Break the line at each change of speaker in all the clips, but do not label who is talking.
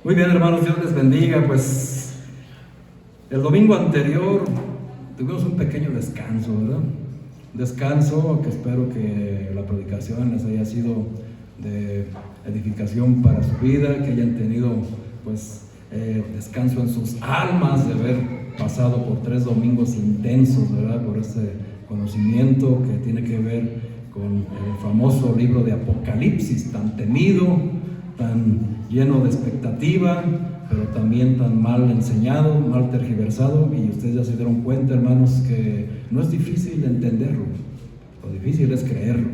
Muy bien, hermanos, Dios les bendiga. Pues el domingo anterior tuvimos un pequeño descanso, ¿verdad? Descanso que espero que la predicación les haya sido de edificación para su vida, que hayan tenido pues descanso en sus almas de haber pasado por 3 domingos intensos, ¿verdad? Por este conocimiento que tiene que ver con el famoso libro de Apocalipsis, tan temido, tan lleno de expectativa, pero también tan mal enseñado, mal tergiversado. Y ustedes ya se dieron cuenta, hermanos, que no es difícil entenderlo, lo difícil es creerlo.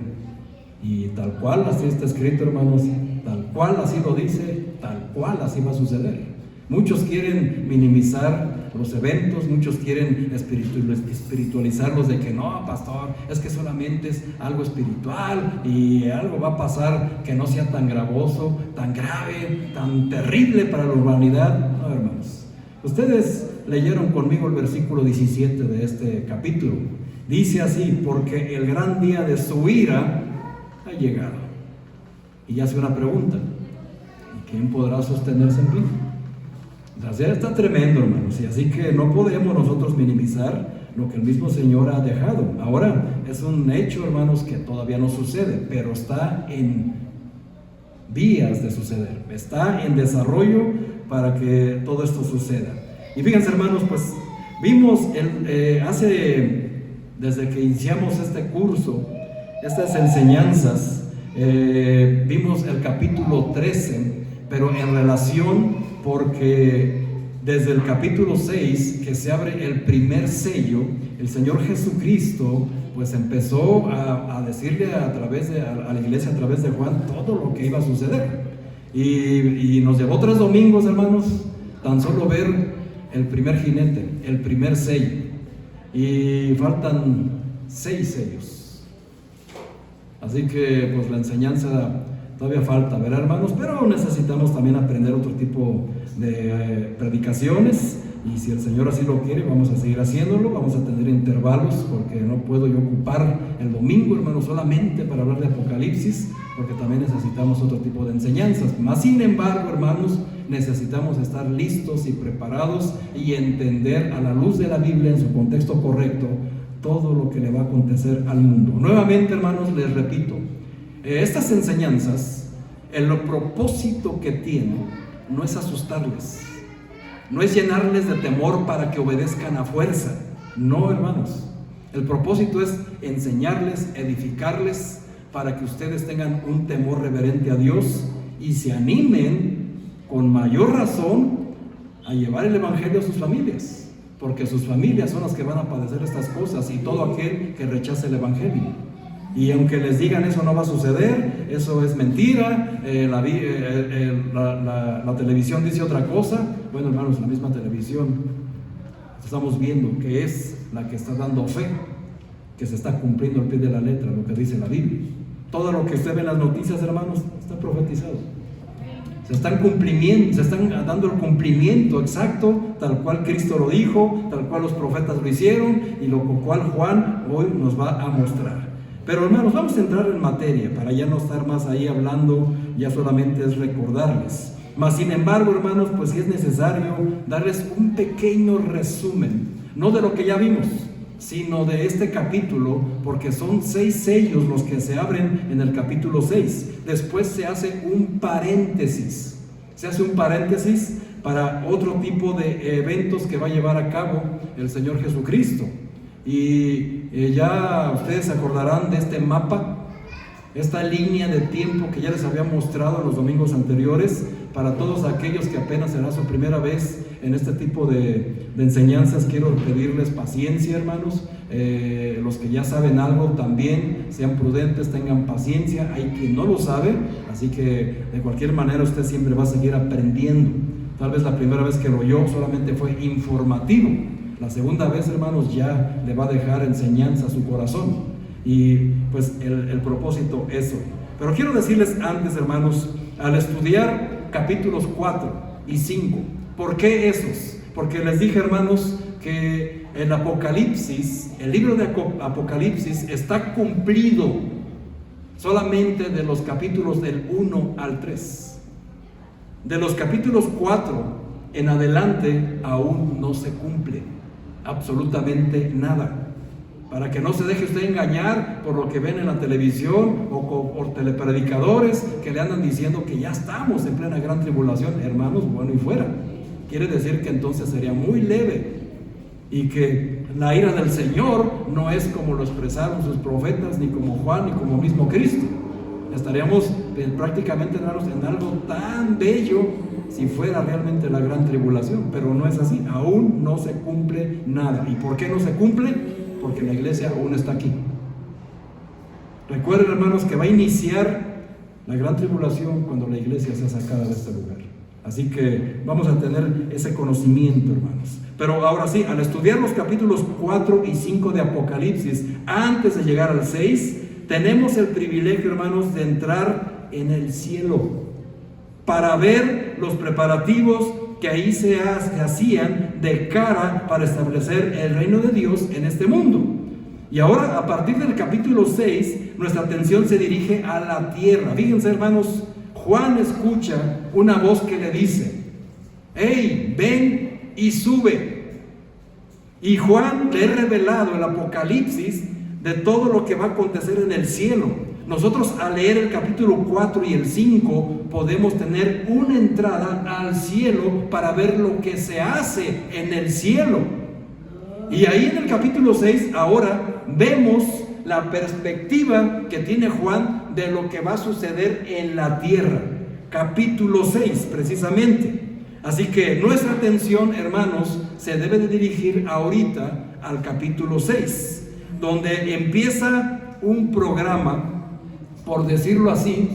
Y tal cual así está escrito, hermanos, tal cual así lo dice, tal cual así va a suceder. Muchos quieren minimizar los eventos, muchos quieren espiritualizarlos de que no, pastor, es que solamente es algo espiritual y algo va a pasar que no sea tan gravoso, tan grave, tan terrible para la humanidad. No, hermanos. Ustedes leyeron conmigo el versículo 17 de este capítulo. Dice así: porque el gran día de su ira ha llegado. Y hace una pregunta: ¿y quién podrá sostenerse en pie? La serie está tremendo, hermanos, y así que no podemos nosotros minimizar lo que el mismo Señor ha dejado. Ahora, es un hecho, hermanos, que todavía no sucede, pero está en vías de suceder, está en desarrollo para que todo esto suceda. Y fíjense, hermanos, pues vimos desde que iniciamos este curso, estas enseñanzas, vimos el capítulo 13, pero en relación, porque desde el capítulo 6, que se abre el primer sello, el Señor Jesucristo pues empezó a decirle a la iglesia a través de Juan todo lo que iba a suceder. Y nos llevó 3 domingos, hermanos, tan solo ver el primer jinete, el primer sello. Y faltan 6 sellos. Así que pues la enseñanza todavía falta, ¿verdad, hermanos? Pero necesitamos también aprender otro tipo de predicaciones, y si el Señor así lo quiere, vamos a seguir haciéndolo. Vamos a tener intervalos, porque no puedo yo ocupar el domingo, hermanos, solamente para hablar de Apocalipsis, porque también necesitamos otro tipo de enseñanzas. Más sin embargo, hermanos, necesitamos estar listos y preparados y entender a la luz de la Biblia, en su contexto correcto, todo lo que le va a acontecer al mundo. Nuevamente, hermanos, les repito, estas enseñanzas, el propósito que tienen no es asustarles, no es llenarles de temor para que obedezcan a fuerza. No, hermanos, el propósito es enseñarles, edificarles, para que ustedes tengan un temor reverente a Dios y se animen con mayor razón a llevar el evangelio a sus familias, porque sus familias son las que van a padecer estas cosas, y todo aquel que rechace el evangelio. Y aunque les digan eso no va a suceder, eso es mentira, la televisión dice otra cosa. Bueno, hermanos, la misma televisión estamos viendo que es la que está dando fe, que se está cumpliendo al pie de la letra lo que dice la Biblia. Todo lo que usted ve en las noticias, hermanos, está profetizado. Se están dando el cumplimiento exacto, tal cual Cristo lo dijo, tal cual los profetas lo hicieron, y lo cual Juan hoy nos va a mostrar. Pero, hermanos, vamos a entrar en materia para ya no estar más ahí hablando, ya solamente es recordarles. Mas, sin embargo, hermanos, pues sí es necesario darles un pequeño resumen, no de lo que ya vimos, sino de este capítulo, porque son 6 sellos los que se abren en el capítulo 6. Después se hace un paréntesis, para otro tipo de eventos que va a llevar a cabo el Señor Jesucristo. Y ya ustedes se acordarán de este mapa, esta línea de tiempo que ya les había mostrado en los domingos anteriores. Para todos aquellos que apenas será su primera vez en este tipo de enseñanzas, quiero pedirles paciencia, hermanos. Los que ya saben algo también sean prudentes, tengan paciencia. Hay quien no lo sabe, así que de cualquier manera usted siempre va a seguir aprendiendo. Tal vez la primera vez que lo oyó solamente fue informativo, la segunda vez, hermanos, ya le va a dejar enseñanza a su corazón. Y pues el propósito es hoy. Pero quiero decirles antes, hermanos, al estudiar capítulos 4 y 5, ¿por qué esos? Porque les dije, hermanos, que el Apocalipsis, el libro de Apocalipsis, está cumplido solamente de los capítulos del 1 al 3. De los capítulos 4 en adelante aún no se cumple absolutamente nada. Para que no se deje usted engañar por lo que ven en la televisión o por telepredicadores que le andan diciendo que ya estamos en plena gran tribulación. Hermanos, bueno y fuera. Quiere decir que entonces sería muy leve y que la ira del Señor no es como lo expresaron sus profetas, ni como Juan, ni como mismo Cristo. Estaríamos prácticamente en algo tan bello si fuera realmente la gran tribulación, pero no es así. Aún no se cumple nada. ¿Y por qué no se cumple? Porque la iglesia aún está aquí. Recuerden, hermanos, que va a iniciar la gran tribulación cuando la iglesia sea sacada de este lugar. Así que vamos a tener ese conocimiento, hermanos. Pero ahora sí, al estudiar los capítulos 4 y 5 de Apocalipsis, antes de llegar al 6, tenemos el privilegio, hermanos, de entrar en el cielo para ver los preparativos que ahí se hacían de cara para establecer el reino de Dios en este mundo. Y ahora, a partir del capítulo 6, nuestra atención se dirige a la tierra. Fíjense, hermanos, Juan escucha una voz que le dice: hey, ven y sube. Y Juan le ha revelado el Apocalipsis de todo lo que va a acontecer en el cielo. Nosotros, al leer el capítulo 4 y el 5, podemos tener una entrada al cielo para ver lo que se hace en el cielo. Y ahí en el capítulo 6 ahora vemos la perspectiva que tiene Juan de lo que va a suceder en la tierra. Capítulo 6 precisamente. Así que nuestra atención, hermanos, se debe de dirigir ahorita al capítulo 6, donde empieza un programa, por decirlo así,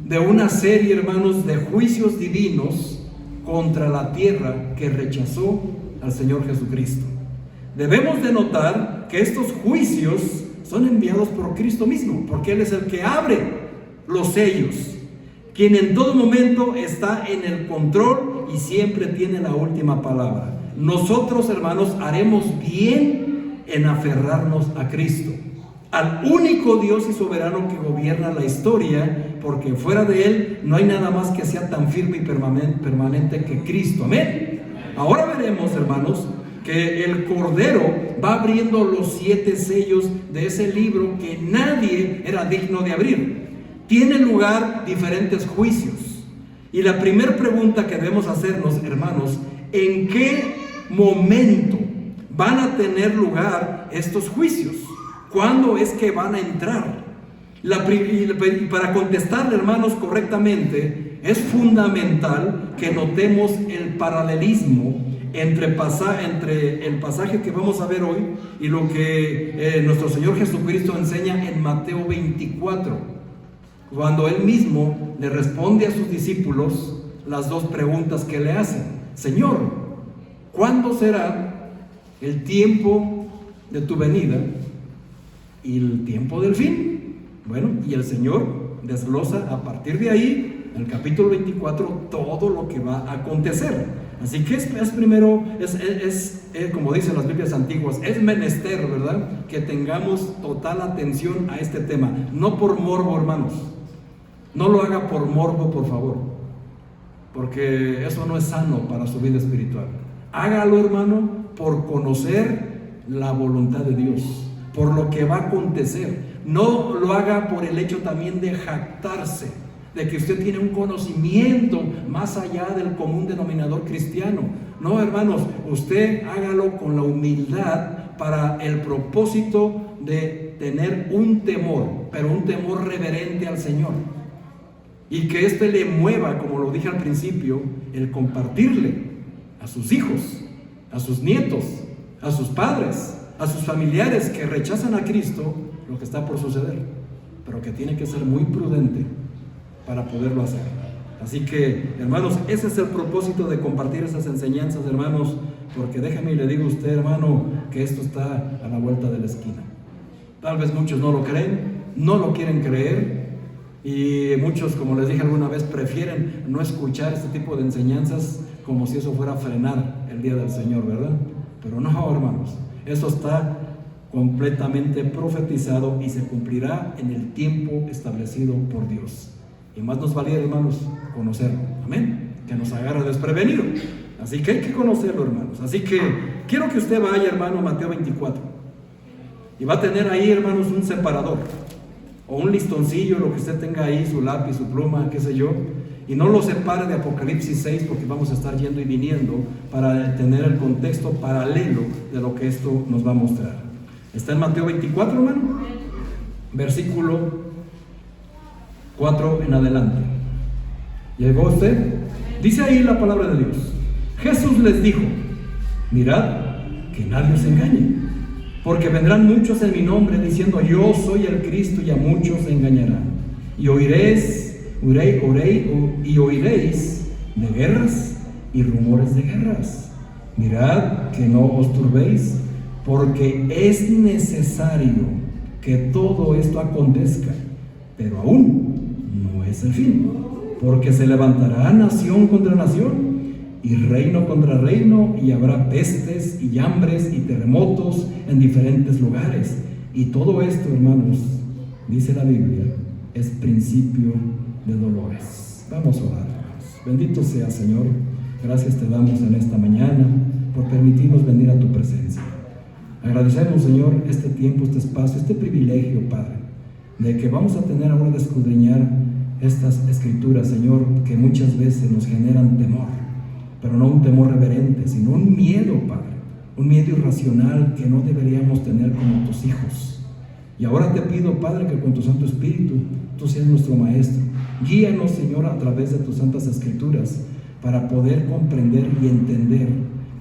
de una serie, hermanos, de juicios divinos contra la tierra que rechazó al Señor Jesucristo. Debemos de notar que estos juicios son enviados por Cristo mismo, porque Él es el que abre los sellos, quien en todo momento está en el control y siempre tiene la última palabra. Nosotros, hermanos, haremos bien en aferrarnos a Cristo, al único Dios y soberano que gobierna la historia, porque fuera de Él no hay nada más que sea tan firme y permanente que Cristo. Amén. Ahora veremos, hermanos, que el Cordero va abriendo los 7 sellos de ese libro que nadie era digno de abrir. Tiene lugar diferentes juicios. Y la primera pregunta que debemos hacernos, hermanos, ¿en qué momento van a tener lugar estos juicios? ¿Cuándo es que van a entrar? Y para contestarle, hermanos, correctamente, es fundamental que notemos el paralelismo entre el pasaje que vamos a ver hoy y lo que nuestro Señor Jesucristo enseña en Mateo 24, cuando Él mismo le responde a sus discípulos las dos preguntas que le hacen. Señor, ¿cuándo será el tiempo de tu venida y el tiempo del fin? Bueno, y el Señor desglosa a partir de ahí, en el capítulo 24, todo lo que va a acontecer. Así que es primero, como dicen las Biblias antiguas, es menester, ¿verdad?, que tengamos total atención a este tema. No por morbo, hermanos. No lo haga por morbo, por favor, porque eso no es sano para su vida espiritual. Hágalo, hermano, por conocer la voluntad de Dios, por lo que va a acontecer. No lo haga por el hecho también de jactarse, de que usted tiene un conocimiento más allá del común denominador cristiano. No, hermanos, usted hágalo con la humildad para el propósito de tener un temor, pero un temor reverente al Señor. Y que éste le mueva, como lo dije al principio, el compartirle a sus hijos, a sus nietos, a sus padres, a sus familiares que rechazan a Cristo, lo que está por suceder, pero que tiene que ser muy prudente para poderlo hacer. Así que, hermanos, ese es el propósito de compartir esas enseñanzas, hermanos, porque déjeme y le digo a usted, hermano, que esto está a la vuelta de la esquina. Tal vez muchos no lo creen, no lo quieren creer, y muchos, como les dije alguna vez, prefieren no escuchar este tipo de enseñanzas como si eso fuera a frenar el día del Señor, ¿verdad? Pero no, hermanos, eso está completamente profetizado y se cumplirá en el tiempo establecido por Dios. Y más nos valía, hermanos, conocerlo. Amén. que nos agarra desprevenido. Así que hay que conocerlo, hermanos. Así que quiero que usted vaya, hermano, a Mateo 24. Y va a tener ahí, hermanos, un separador o un listoncillo, lo que usted tenga ahí, su lápiz, su pluma, qué sé yo. Y no lo separe de Apocalipsis 6, porque vamos a estar yendo y viniendo para tener el contexto paralelo de lo que esto nos va a mostrar. Está en Mateo 24, hermano, versículo 4 en adelante. ¿Llegó usted? Dice ahí la palabra de Dios. Jesús les dijo: mirad que nadie os engañe, porque vendrán muchos en mi nombre diciendo: yo soy el Cristo, y a muchos se engañarán. Y oiréis de guerras y rumores de guerras. Mirad que no os turbéis, porque es necesario que todo esto acontezca, pero aún no es el fin, porque se levantará nación contra nación y reino contra reino, y habrá pestes y hambres y terremotos en diferentes lugares. Y todo esto, hermanos, dice la Biblia, es principio de dolores. Vamos a orar, hermanos. Bendito sea, Señor. Gracias te damos en esta mañana por permitirnos venir a tu presencia. Agradecemos, Señor, este tiempo, este espacio, este privilegio, Padre, de que vamos a tener ahora de escudriñar estas escrituras, Señor, que muchas veces nos generan temor, pero no un temor reverente, sino un miedo, Padre, un miedo irracional que no deberíamos tener como tus hijos. Y ahora te pido, Padre, que con tu Santo Espíritu tú seas nuestro Maestro. Guíanos, Señor, a través de tus santas escrituras, para poder comprender y entender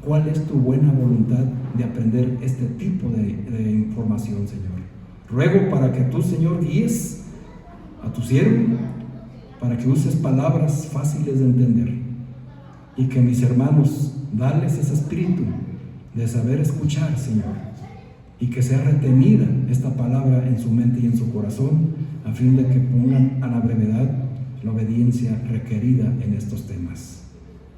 cuál es tu buena voluntad de aprender este tipo de información, Señor. Ruego para que tú, Señor, guíes a tu siervo, para que uses palabras fáciles de entender, y que mis hermanos, darles ese espíritu de saber escuchar, Señor, y que sea retenida esta palabra en su mente y en su corazón, a fin de que pongan a la brevedad la obediencia requerida en estos temas.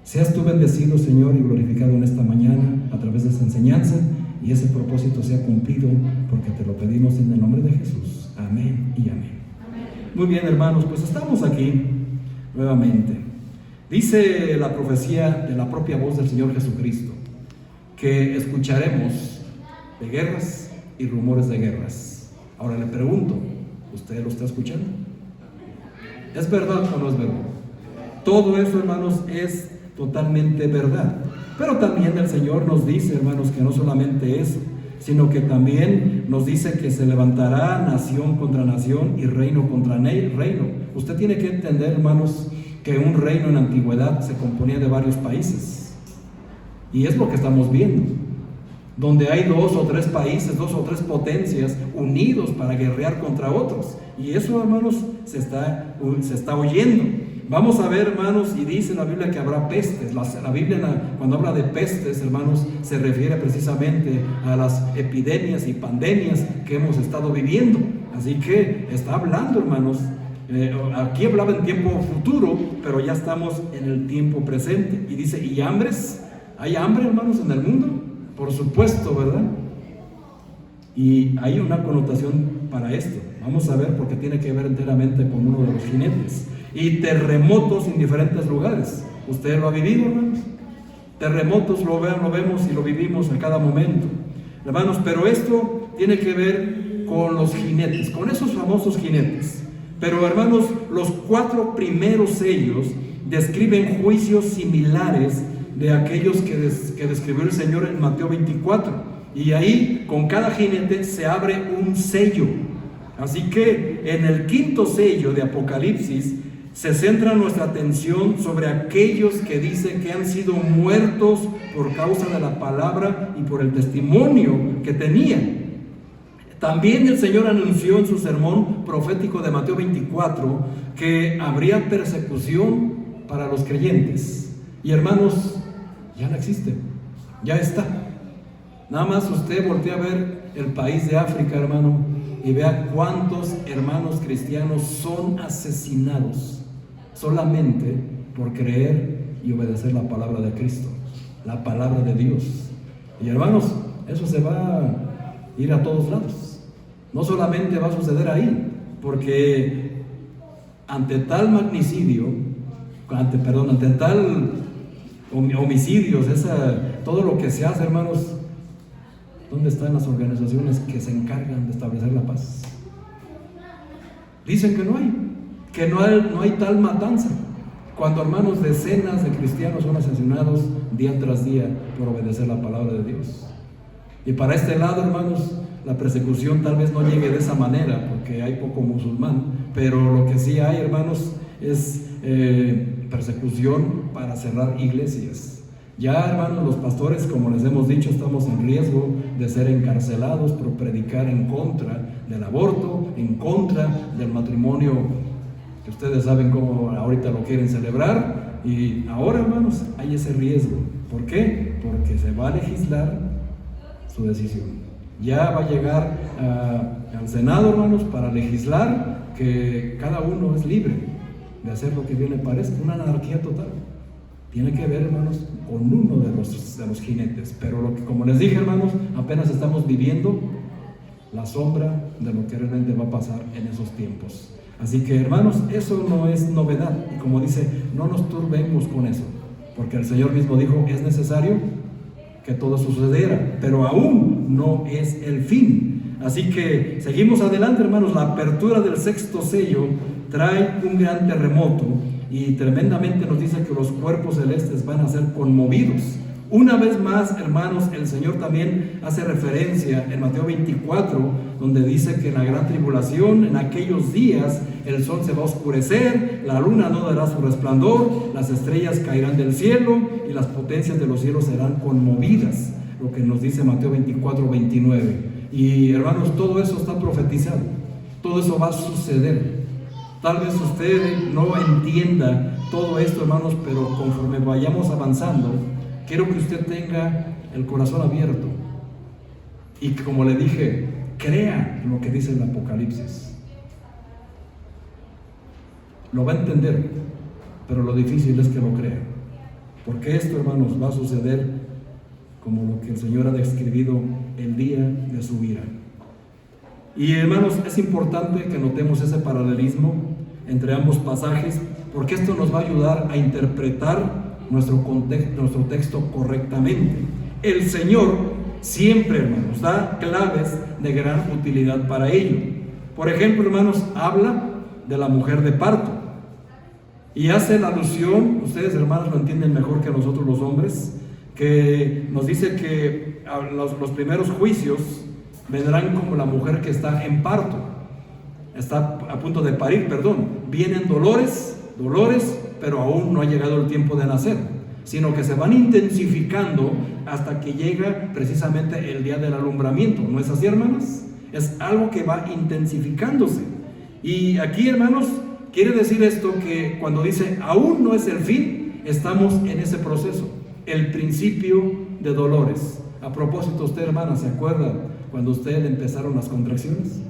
Seas tú bendecido, Señor, y glorificado en esta mañana a través de esta enseñanza, y ese propósito sea cumplido, porque te lo pedimos en el nombre de Jesús. Amén y amén. Muy bien, hermanos, pues estamos aquí nuevamente. Dice la profecía de la propia voz del Señor Jesucristo que escucharemos de guerras y rumores de guerras. Ahora le pregunto, ¿usted lo está escuchando? ¿Es verdad o no es verdad? Todo eso, hermanos, es totalmente verdad. Pero también el Señor nos dice, hermanos, que no solamente eso, sino que también nos dice que se levantará nación contra nación y reino contra reino. Usted tiene que entender, hermanos, que un reino en la antigüedad se componía de varios países. Y es lo que estamos viendo, donde hay 2 o 3 países, 2 o 3 potencias unidos para guerrear contra otros. Y eso, hermanos, se está oyendo. Vamos a ver, hermanos, y dice la Biblia que habrá pestes. La Biblia, cuando habla de pestes, hermanos, se refiere precisamente a las epidemias y pandemias que hemos estado viviendo. Así que está hablando, hermanos, aquí hablaba en tiempo futuro, pero ya estamos en el tiempo presente. Y dice, ¿y hambres? ¿Hay hambre, hermanos, en el mundo? Por supuesto, ¿verdad? Y hay una connotación para esto. Vamos a ver, porque tiene que ver enteramente con uno de los jinetes. Y terremotos en diferentes lugares. ¿Usted lo ha vivido, hermanos? Terremotos lo vemos y lo vivimos en cada momento, hermanos. Pero esto tiene que ver con los jinetes, con esos famosos jinetes. Pero, hermanos, los 4 primeros sellos describen juicios similares de aquellos que describió el Señor en Mateo 24. Y ahí, con cada jinete se abre un sello. Así que en el 5.º sello de Apocalipsis se centra nuestra atención sobre aquellos que dicen que han sido muertos por causa de la palabra y por el testimonio que tenían. También el Señor anunció en su sermón profético de Mateo 24 que habría persecución para los creyentes. Y, hermanos, ya no existe, ya está. Nada más usted voltea a ver el país de África, hermano, y vea cuántos hermanos cristianos son asesinados solamente por creer y obedecer la palabra de Cristo, la palabra de Dios. Y, hermanos, eso se va a ir a todos lados. No solamente va a suceder ahí, porque ante tal magnicidio ante tal homicidios, todo lo que se hace, hermanos. ¿Dónde están las organizaciones que se encargan de establecer la paz? Dicen que no hay tal matanza, cuando, hermanos, decenas de cristianos son asesinados día tras día por obedecer la palabra de Dios. Y para este lado, hermanos, la persecución tal vez no llegue de esa manera, porque hay poco musulmán, pero lo que sí hay, hermanos, es persecución para cerrar iglesias. Ya, hermanos, los pastores, como les hemos dicho, estamos en riesgo de ser encarcelados por predicar en contra del aborto, en contra del matrimonio, que ustedes saben cómo ahorita lo quieren celebrar. Y ahora, hermanos, hay ese riesgo. ¿Por qué? Porque se va a legislar su decisión. Ya va a llegar al Senado, hermanos, para legislar que cada uno es libre de hacer lo que bien le parezca. Una anarquía total. Tiene que ver, hermanos, con uno de los jinetes. Pero como les dije, hermanos, apenas estamos viviendo la sombra de lo que realmente va a pasar en esos tiempos. Así que, hermanos, eso no es novedad. Y como dice, no nos turbemos con eso, porque el Señor mismo dijo, es necesario que todo sucediera, pero aún no es el fin. Así que seguimos adelante, hermanos. La apertura del sexto sello trae un gran terremoto y tremendamente nos dice que los cuerpos celestes van a ser conmovidos. Una vez más, hermanos, el Señor también hace referencia en Mateo 24, donde dice que en la gran tribulación, en aquellos días, el sol se va a oscurecer, la luna no dará su resplandor, las estrellas caerán del cielo y las potencias de los cielos serán conmovidas, lo que nos dice Mateo 24, 29. Y, hermanos, todo eso está profetizado, todo eso va a suceder. Tal vez usted no entienda todo esto, hermanos, pero conforme vayamos avanzando, quiero que usted tenga el corazón abierto y que, como le dije, crea lo que dice el Apocalipsis. Lo va a entender, pero lo difícil es que lo crea, porque esto, hermanos, va a suceder como lo que el Señor ha describido el día de su ira. Y, hermanos, es importante que notemos ese paralelismo entre ambos pasajes, porque esto nos va a ayudar a interpretar nuestro texto correctamente. El Señor siempre, hermanos, da claves de gran utilidad para ello. Por ejemplo, hermanos, habla de la mujer de parto y hace la alusión, ustedes, hermanos, lo entienden mejor que nosotros los hombres, que nos dice que los primeros juicios vendrán como la mujer que está en parto, está a punto de parir, vienen dolores, pero aún no ha llegado el tiempo de nacer, sino que se van intensificando hasta que llega precisamente el día del alumbramiento. ¿No es así, hermanos? Es algo que va intensificándose. Y aquí, hermanos, quiere decir esto, que cuando dice aún no es el fin, estamos en ese proceso, el principio de dolores. A propósito, usted, hermana, ¿se acuerda cuando usted le empezaron las contracciones?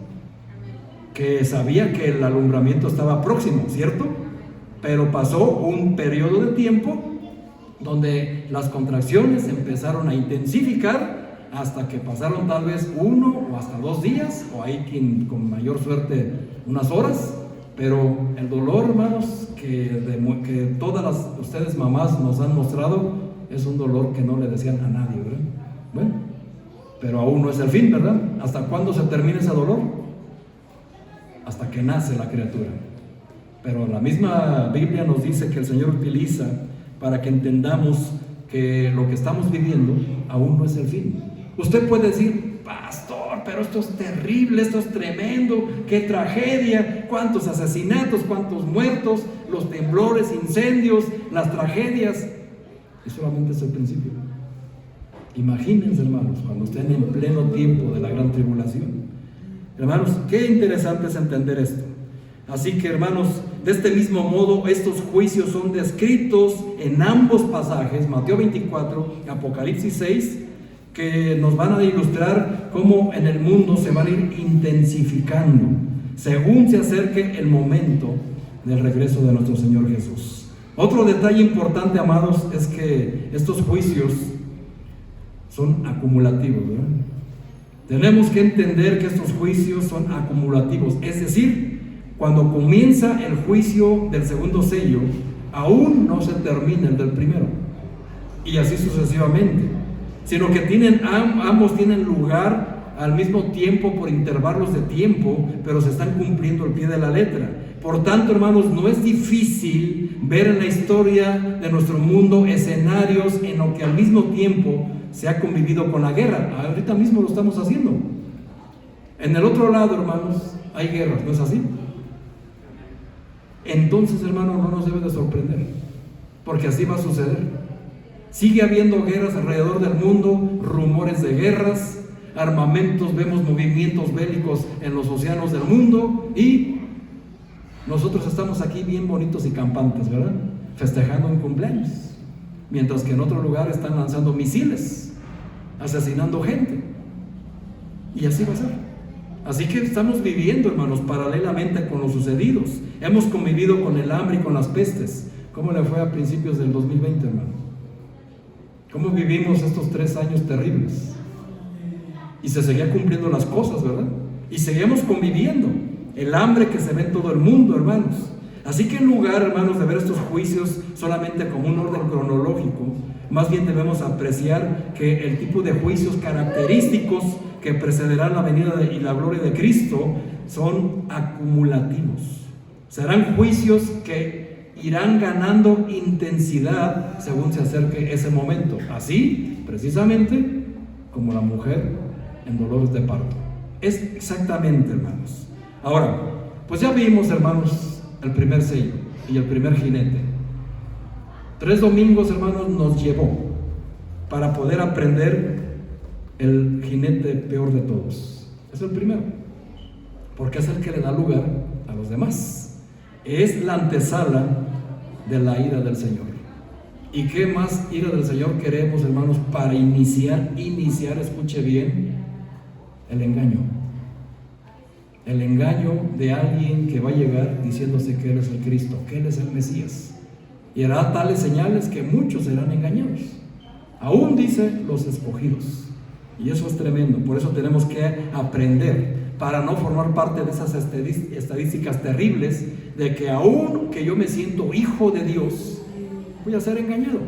Que sabía que el alumbramiento estaba próximo, ¿cierto? Pero pasó un periodo de tiempo donde las contracciones empezaron a intensificar hasta que pasaron tal vez 1 o hasta 2 días, o hay quien con mayor suerte unas horas, pero el dolor, hermanos, que todas ustedes mamás nos han mostrado, es un dolor que no le decían a nadie, ¿verdad? Bueno, pero aún no es el fin, ¿verdad? ¿Hasta cuándo se termina ese dolor? Hasta que nace la criatura. Pero la misma Biblia nos dice que el Señor utiliza para que entendamos que lo que estamos viviendo aún no es el fin. Usted puede decir, pastor, pero esto es terrible, esto es tremendo, qué tragedia, cuántos asesinatos, cuántos muertos, los temblores, incendios, las tragedias. Y solamente es el principio. Imagínense, hermanos, cuando estén en pleno tiempo de la gran tribulación. Hermanos, qué interesante es entender esto. Así que, hermanos, de este mismo modo, estos juicios son descritos en ambos pasajes, Mateo 24, Apocalipsis 6, que nos van a ilustrar cómo en el mundo se van a ir intensificando según se acerque el momento del regreso de nuestro Señor Jesús. Otro detalle importante, amados, es que estos juicios son acumulativos, ¿verdad? Tenemos que entender que estos juicios son acumulativos, es decir, cuando comienza el juicio del segundo sello, aún no se termina el del primero, y así sucesivamente, sino que ambos tienen lugar al mismo tiempo por intervalos de tiempo, pero se están cumpliendo al pie de la letra. Por tanto, hermanos, no es difícil ver en la historia de nuestro mundo escenarios en los que al mismo tiempo se ha convivido con la guerra. Ahorita mismo lo estamos haciendo. En el otro lado, hermanos, hay guerras, ¿no es así? Entonces, hermanos, no nos debe de sorprender, porque así va a suceder. Sigue habiendo guerras alrededor del mundo, rumores de guerras, armamentos, vemos movimientos bélicos en los océanos del mundo, y nosotros estamos aquí bien bonitos y campantes, ¿verdad? Festejando un cumpleaños, mientras que en otro lugar están lanzando misiles, asesinando gente, y así va a ser. Así que estamos viviendo, hermanos, paralelamente con los sucedidos. Hemos convivido con el hambre y con las pestes. ¿Cómo le fue a principios del 2020, hermano? ¿Cómo vivimos estos 3 años terribles? Y se seguían cumpliendo las cosas, ¿verdad? Y seguimos conviviendo. El hambre que se ve en todo el mundo, hermanos. Así que en lugar, hermanos, de ver estos juicios solamente como un orden cronológico, más bien debemos apreciar que el tipo de juicios característicos que precederán la venida y la gloria de Cristo son acumulativos. Serán juicios que irán ganando intensidad según se acerque ese momento. Así, precisamente, como la mujer en dolores de parto. Es exactamente, hermanos. Ahora, pues ya vimos, hermanos, el primer sello y el primer jinete. 3 domingos, hermanos, nos llevó para poder aprender el jinete peor de todos. Es el primero, porque es el que le da lugar a los demás. Es la antesala de la ira del Señor. ¿Y qué más ira del Señor queremos, hermanos, para iniciar, escuche bien, el engaño? El engaño de alguien que va a llegar diciéndose que Él es el Cristo, que Él es el Mesías, y hará tales señales que muchos serán engañados, aún dice los escogidos. Y eso es tremendo. Por eso tenemos que aprender, para no formar parte de esas estadísticas terribles de que aún que yo me siento hijo de Dios, voy a ser engañado.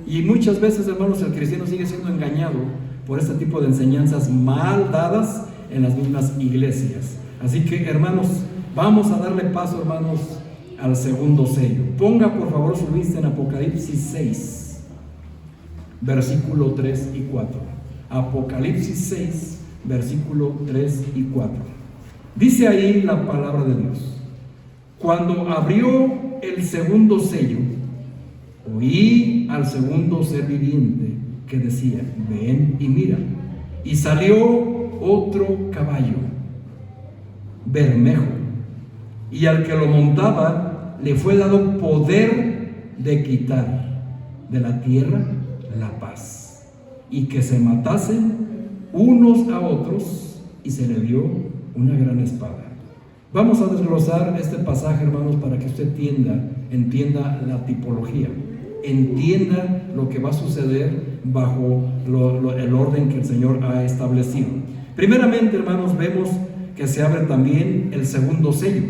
Y muchas veces, hermanos, el cristiano sigue siendo engañado por este tipo de enseñanzas mal dadas en las mismas iglesias. Así que, hermanos, vamos a darle paso, hermanos, al segundo sello. Ponga por favor su vista en Apocalipsis 6, versículo 3 y 4. Apocalipsis 6, versículo 3 y 4. Dice ahí la palabra de Dios: cuando abrió el segundo sello, oí al segundo ser viviente que decía: ven y mira. Y salió otro caballo, bermejo, y al que lo montaba le fue dado poder de quitar de la tierra la paz, y que se matasen unos a otros, y se le dio una gran espada. Vamos a desglosar este pasaje, hermanos, para que usted entienda la tipología, entienda lo que va a suceder bajo el orden que el Señor ha establecido. Primeramente, hermanos, vemos que se abre también el segundo sello,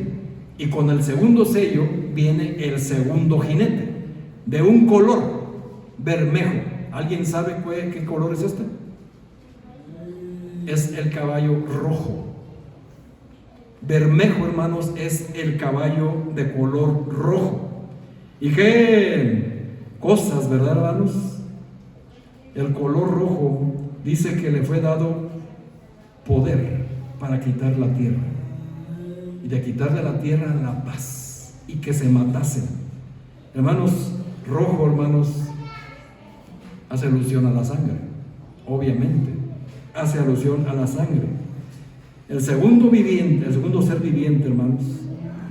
y con el segundo sello viene el segundo jinete, de un color bermejo. ¿Alguien sabe qué color es este? Es el caballo rojo. Bermejo, hermanos, es el caballo de color rojo. Y qué cosas, ¿verdad, hermanos? El color rojo dice que le fue dado poder para quitar la tierra, y de quitar de la tierra la paz, y que se matasen. Hermanos, rojo, hermanos, hace alusión a la sangre, obviamente, hace alusión a la sangre. El segundo ser viviente, hermanos,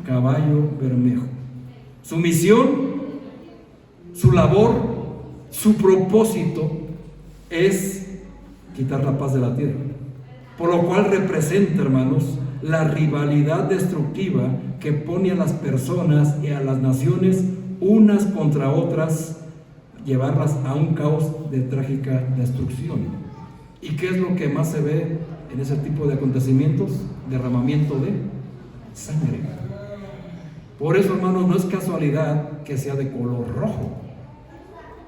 caballo bermejo. Su misión, su labor, su propósito es quitar la paz de la tierra, por lo cual representa, hermanos, la rivalidad destructiva que pone a las personas y a las naciones unas contra otras, llevarlas a un caos de trágica destrucción. ¿Y qué es lo que más se ve en ese tipo de acontecimientos? Derramamiento de sangre. Por eso, hermanos, no es casualidad que sea de color rojo,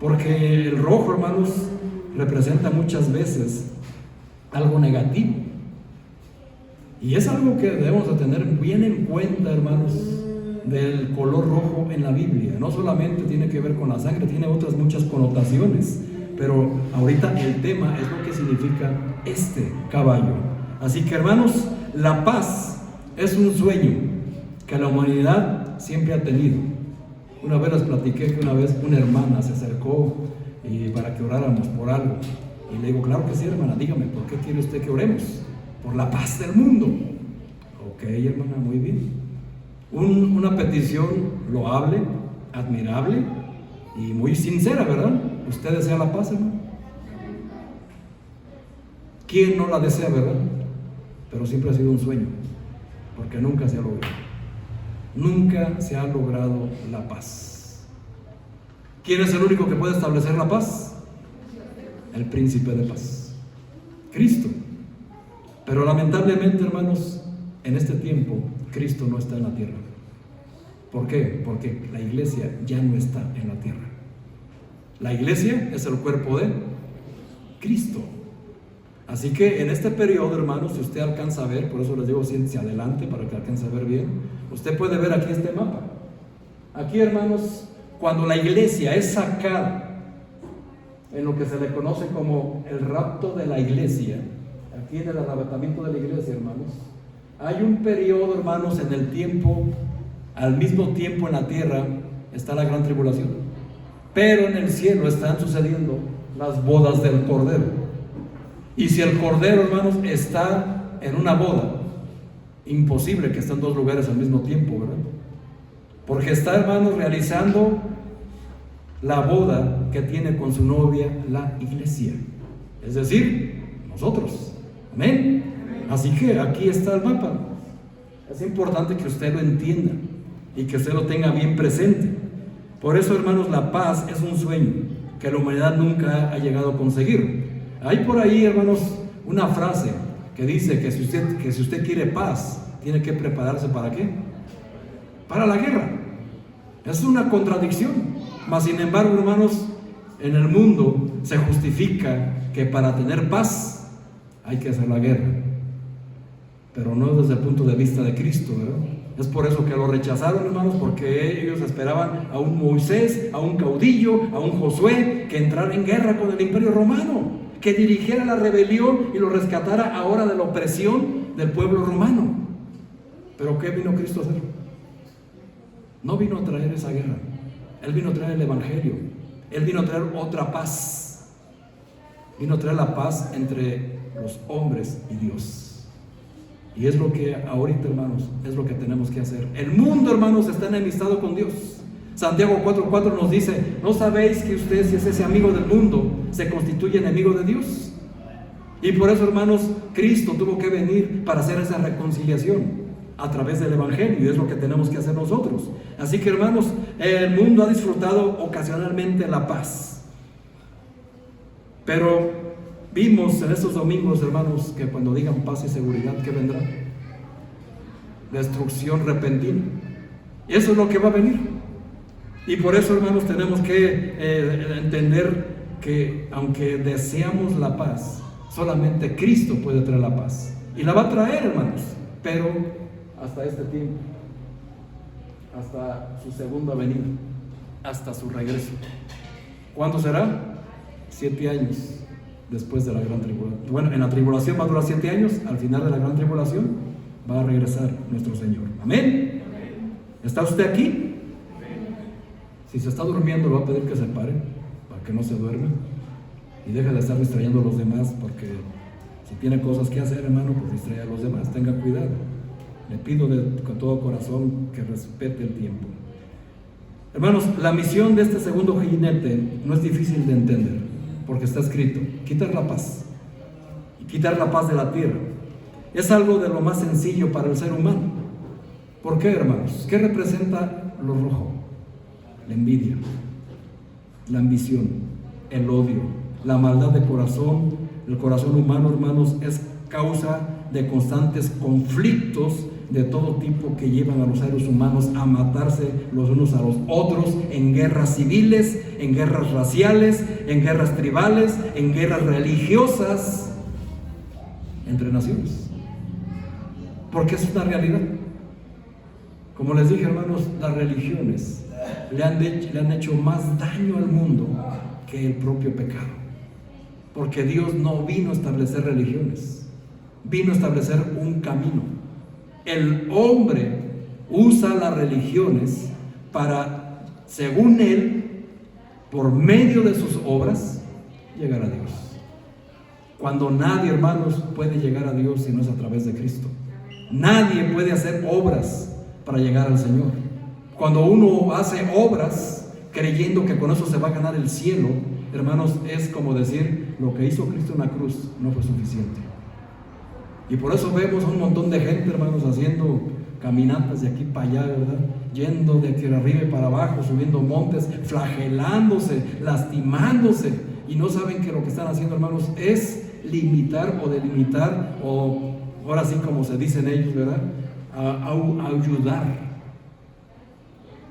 porque el rojo, hermanos, representa muchas veces algo negativo, y es algo que debemos de tener bien en cuenta, hermanos, del color rojo en la Biblia. No solamente tiene que ver con la sangre, tiene otras muchas connotaciones, pero ahorita el tema es lo que significa este caballo. Así que, hermanos, la paz es un sueño que la humanidad siempre ha tenido. Una vez les platiqué que una vez una hermana se acercó para que oráramos por algo, y le digo, claro que sí, hermana, dígame, ¿por qué quiere usted que oremos? Por la paz del mundo. Ok, hermana, muy bien. Una petición loable, admirable y muy sincera, ¿verdad? ¿Usted desea la paz, hermano? ¿Quién no la desea, verdad? Pero siempre ha sido un sueño, porque nunca se ha logrado. Nunca se ha logrado la paz. ¿Quién es el único que puede establecer la paz? El príncipe de paz, Cristo. Pero lamentablemente, hermanos, en este tiempo Cristo no está en la tierra. ¿Por qué? Porque la iglesia ya no está en la tierra. La iglesia es el cuerpo de Cristo. Así que en este periodo, hermanos, si usted alcanza a ver, por eso les digo, siéntese adelante para que alcance a ver bien. Usted puede ver aquí este mapa. Aquí, hermanos, cuando la iglesia es sacada en lo que se le conoce como el rapto de la iglesia, aquí en el arrebatamiento de la iglesia, hermanos, hay un periodo, hermanos, en el tiempo, al mismo tiempo en la tierra está la gran tribulación, pero en el cielo están sucediendo las bodas del Cordero. Y si el Cordero, hermanos, está en una boda, imposible que esté en dos lugares al mismo tiempo, ¿verdad? Porque está, hermanos, realizando la boda que tiene con su novia, la iglesia, es decir, nosotros. Amén. Así que aquí está el mapa. Es importante que usted lo entienda y que usted lo tenga bien presente. Por eso, hermanos, la paz es un sueño que la humanidad nunca ha llegado a conseguir. Hay por ahí, hermanos, una frase que dice que si usted quiere paz, tiene que prepararse ¿para qué? Para la guerra. Es una contradicción. Mas, sin embargo, hermanos, en el mundo se justifica que para tener paz hay que hacer la guerra, pero no desde el punto de vista de Cristo, ¿verdad? Es por eso que lo rechazaron, hermanos, porque ellos esperaban a un Moisés, a un caudillo, a un Josué que entrara en guerra con el Imperio Romano, que dirigiera la rebelión y lo rescatara ahora de la opresión del pueblo romano. Pero ¿qué vino Cristo a hacer? No vino a traer esa guerra. Él vino a traer el Evangelio. Él vino a traer otra paz. Vino a traer la paz entre los hombres y Dios. Y es lo que ahorita, hermanos, es lo que tenemos que hacer. El mundo, hermanos, está enemistado con Dios. Santiago 4:4 nos dice, ¿no sabéis que usted, si es ese amigo del mundo, se constituye enemigo de Dios? Y por eso, hermanos, Cristo tuvo que venir para hacer esa reconciliación a través del Evangelio, y es lo que tenemos que hacer nosotros. Así que, hermanos, el mundo ha disfrutado ocasionalmente la paz, pero vimos en estos domingos, hermanos, que cuando digan paz y seguridad, ¿qué vendrá? Destrucción repentina. Y eso es lo que va a venir. Y por eso, hermanos, tenemos que entender que aunque deseamos la paz, solamente Cristo puede traer la paz, y la va a traer, hermanos, pero hasta este tiempo, hasta su segunda venida, hasta su regreso. ¿Cuándo será? 7 años después de la gran tribulación. Bueno, en la tribulación va a durar 7 años. Al final de la gran tribulación va a regresar nuestro Señor. Amén. ¿Está usted aquí? Si se está durmiendo, le va a pedir que se pare para que no se duerma y deje de estar distrayendo a los demás, porque si tiene cosas que hacer, hermano, pues distrae a los demás. Tenga cuidado. Le pido con todo corazón que respete el tiempo. Hermanos, la misión de este segundo jinete no es difícil de entender, porque está escrito: quitar la paz, y quitar la paz de la tierra. Es algo de lo más sencillo para el ser humano. ¿Por qué, hermanos? ¿Qué representa lo rojo? La envidia, la ambición, el odio, la maldad de corazón. El corazón humano, hermanos, es causa de constantes conflictos de todo tipo que llevan a los seres humanos a matarse los unos a los otros en guerras civiles, en guerras raciales, en guerras tribales, en guerras religiosas entre naciones. Porque es una realidad. Como les dije, hermanos, las religiones le han hecho más daño al mundo que el propio pecado. Porque Dios no vino a establecer religiones, vino a establecer un camino. El hombre usa las religiones para, según él, por medio de sus obras, llegar a Dios. Cuando nadie, hermanos, puede llegar a Dios si no es a través de Cristo. Nadie puede hacer obras para llegar al Señor. Cuando uno hace obras creyendo que con eso se va a ganar el cielo, hermanos, es como decir, lo que hizo Cristo en la cruz no fue suficiente. Y por eso vemos a un montón de gente, hermanos, haciendo caminatas de aquí para allá, ¿verdad? Yendo de aquí arriba y para abajo, subiendo montes, flagelándose, lastimándose, y no saben que lo que están haciendo, hermanos, es limitar o delimitar, o ahora sí como se dicen ellos, ¿verdad? A ayudar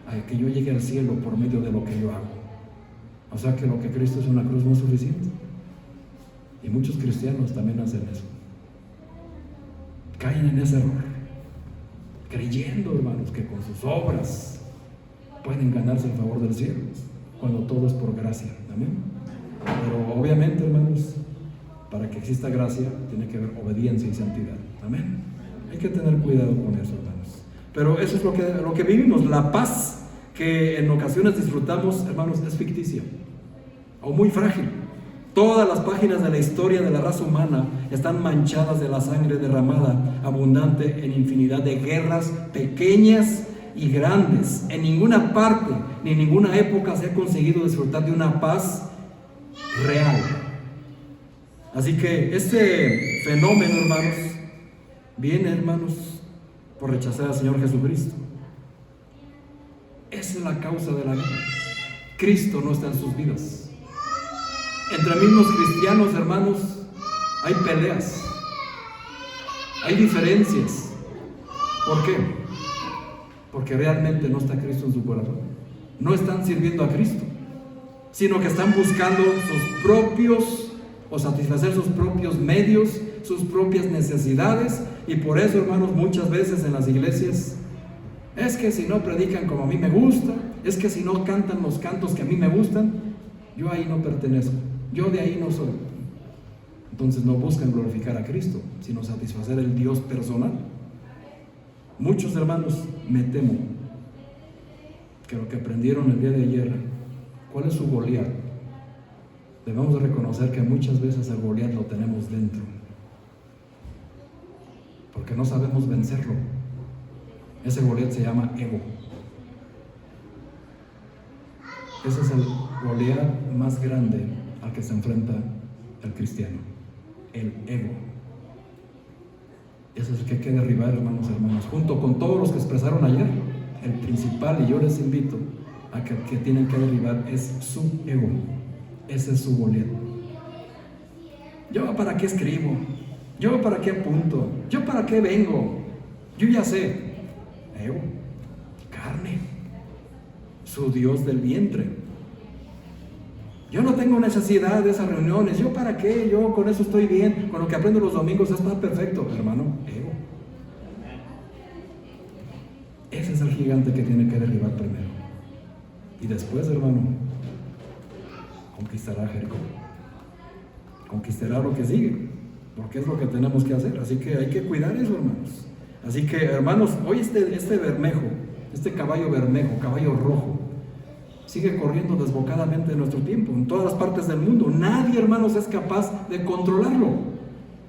a que yo llegue al cielo por medio de lo que yo hago. O sea que lo que Cristo hizo en la cruz no es suficiente. Y muchos cristianos también hacen eso. Caen en ese error, creyendo, hermanos, que con sus obras pueden ganarse el favor del cielo, cuando todo es por gracia. Amén. Pero obviamente, hermanos, para que exista gracia tiene que haber obediencia y santidad. Amén. Hay que tener cuidado con eso, hermanos. Pero eso es lo que vivimos. La paz que en ocasiones disfrutamos, hermanos, es ficticia o muy frágil. Todas las páginas de la historia de la raza humana están manchadas de la sangre derramada, abundante en infinidad de guerras pequeñas y grandes. En ninguna parte ni en ninguna época se ha conseguido disfrutar de una paz real. Así que este fenómeno, hermanos, viene, hermanos, por rechazar al Señor Jesucristo. Esa es la causa de la guerra. Cristo no está en sus vidas. Entre mismos cristianos, hermanos, hay peleas, hay diferencias. ¿Por qué? Porque realmente no está Cristo en su corazón. No están sirviendo a Cristo, sino que están buscando sus propios, o satisfacer sus propios medios, sus propias necesidades. Y por eso, hermanos, muchas veces en las iglesias, es que si no predican como a mí me gusta, es que si no cantan los cantos que a mí me gustan, yo ahí no pertenezco, yo de ahí no soy. Entonces no buscan glorificar a Cristo, sino satisfacer el Dios personal. Muchos, hermanos, me temo que lo que aprendieron el día de ayer, ¿cuál es su Goliat? Debemos de reconocer que muchas veces el Goliat lo tenemos dentro, porque no sabemos vencerlo. Ese Goliat se llama ego. Ese es el Goliat más grande al que se enfrenta el cristiano, el ego. Ese es el que hay que derribar, hermanos y hermanas, junto con todos los que expresaron ayer. El principal, y yo les invito a que tienen que derribar, es su ego. Ese es su Goliat. ¿Yo para qué escribo? ¿Yo para qué apunto? ¿Yo para qué vengo? Yo ya sé. Ego, carne, su Dios del vientre. Yo no tengo necesidad de esas reuniones. ¿Yo para qué? Yo con eso estoy bien. Con lo que aprendo los domingos está perfecto. Hermano, ego. Ese es el gigante que tiene que derribar primero. Y después, hermano, conquistará Jericó. Conquistará lo que sigue, porque es lo que tenemos que hacer. Así que hay que cuidar eso, hermanos. Así que, hermanos, hoy este Bermejo, este caballo bermejo, caballo rojo, sigue corriendo desbocadamente en nuestro tiempo, en todas las partes del mundo. Nadie, hermanos, es capaz de controlarlo.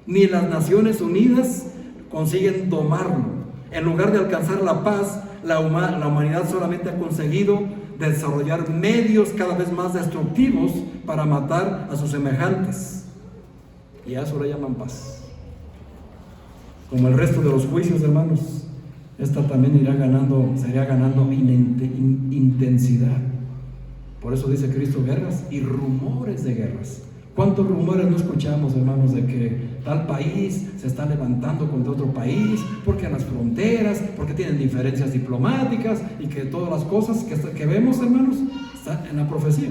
Ni las Naciones Unidas consiguen domarlo. En lugar de alcanzar la paz, la humanidad solamente ha conseguido desarrollar medios cada vez más destructivos para matar a sus semejantes. Y a eso le llaman paz. Como el resto de los juicios, hermanos, esta también sería ganando intensidad. Por eso dice Cristo, guerras y rumores de guerras. ¿Cuántos rumores no escuchamos, hermanos, de que tal país se está levantando contra otro país, porque en las fronteras, porque tienen diferencias diplomáticas y que todas las cosas que vemos, hermanos, están en la profecía?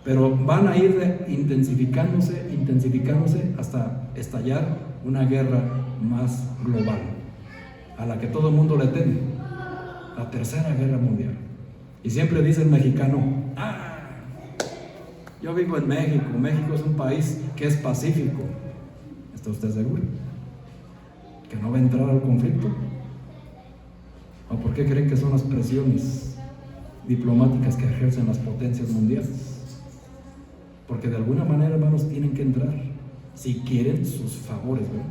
Pero van a ir intensificándose hasta estallar una guerra más global, a la que todo el mundo le teme, la tercera guerra mundial. Y siempre dice el mexicano, yo vivo en México, México es un país que es pacífico. ¿Está usted seguro que no va a entrar al conflicto? ¿O por qué creen que son las presiones diplomáticas que ejercen las potencias mundiales? Porque de alguna manera, hermanos, tienen que entrar si quieren sus favores, ¿verdad?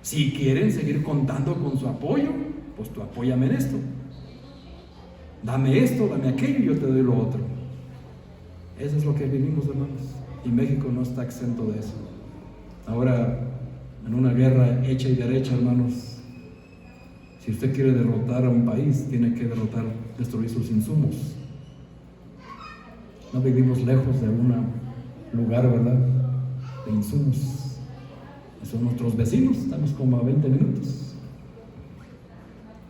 Si quieren seguir contando con su apoyo, pues tú apóyame en esto, dame esto, dame aquello y yo te doy lo otro. Eso es lo que vivimos, hermanos, y México no está exento de eso. Ahora, en una guerra hecha y derecha, hermanos, si usted quiere derrotar a un país, tiene que destruir sus insumos. No vivimos lejos de un lugar, ¿verdad?, de insumos. Son nuestros vecinos, estamos como a 20 minutos.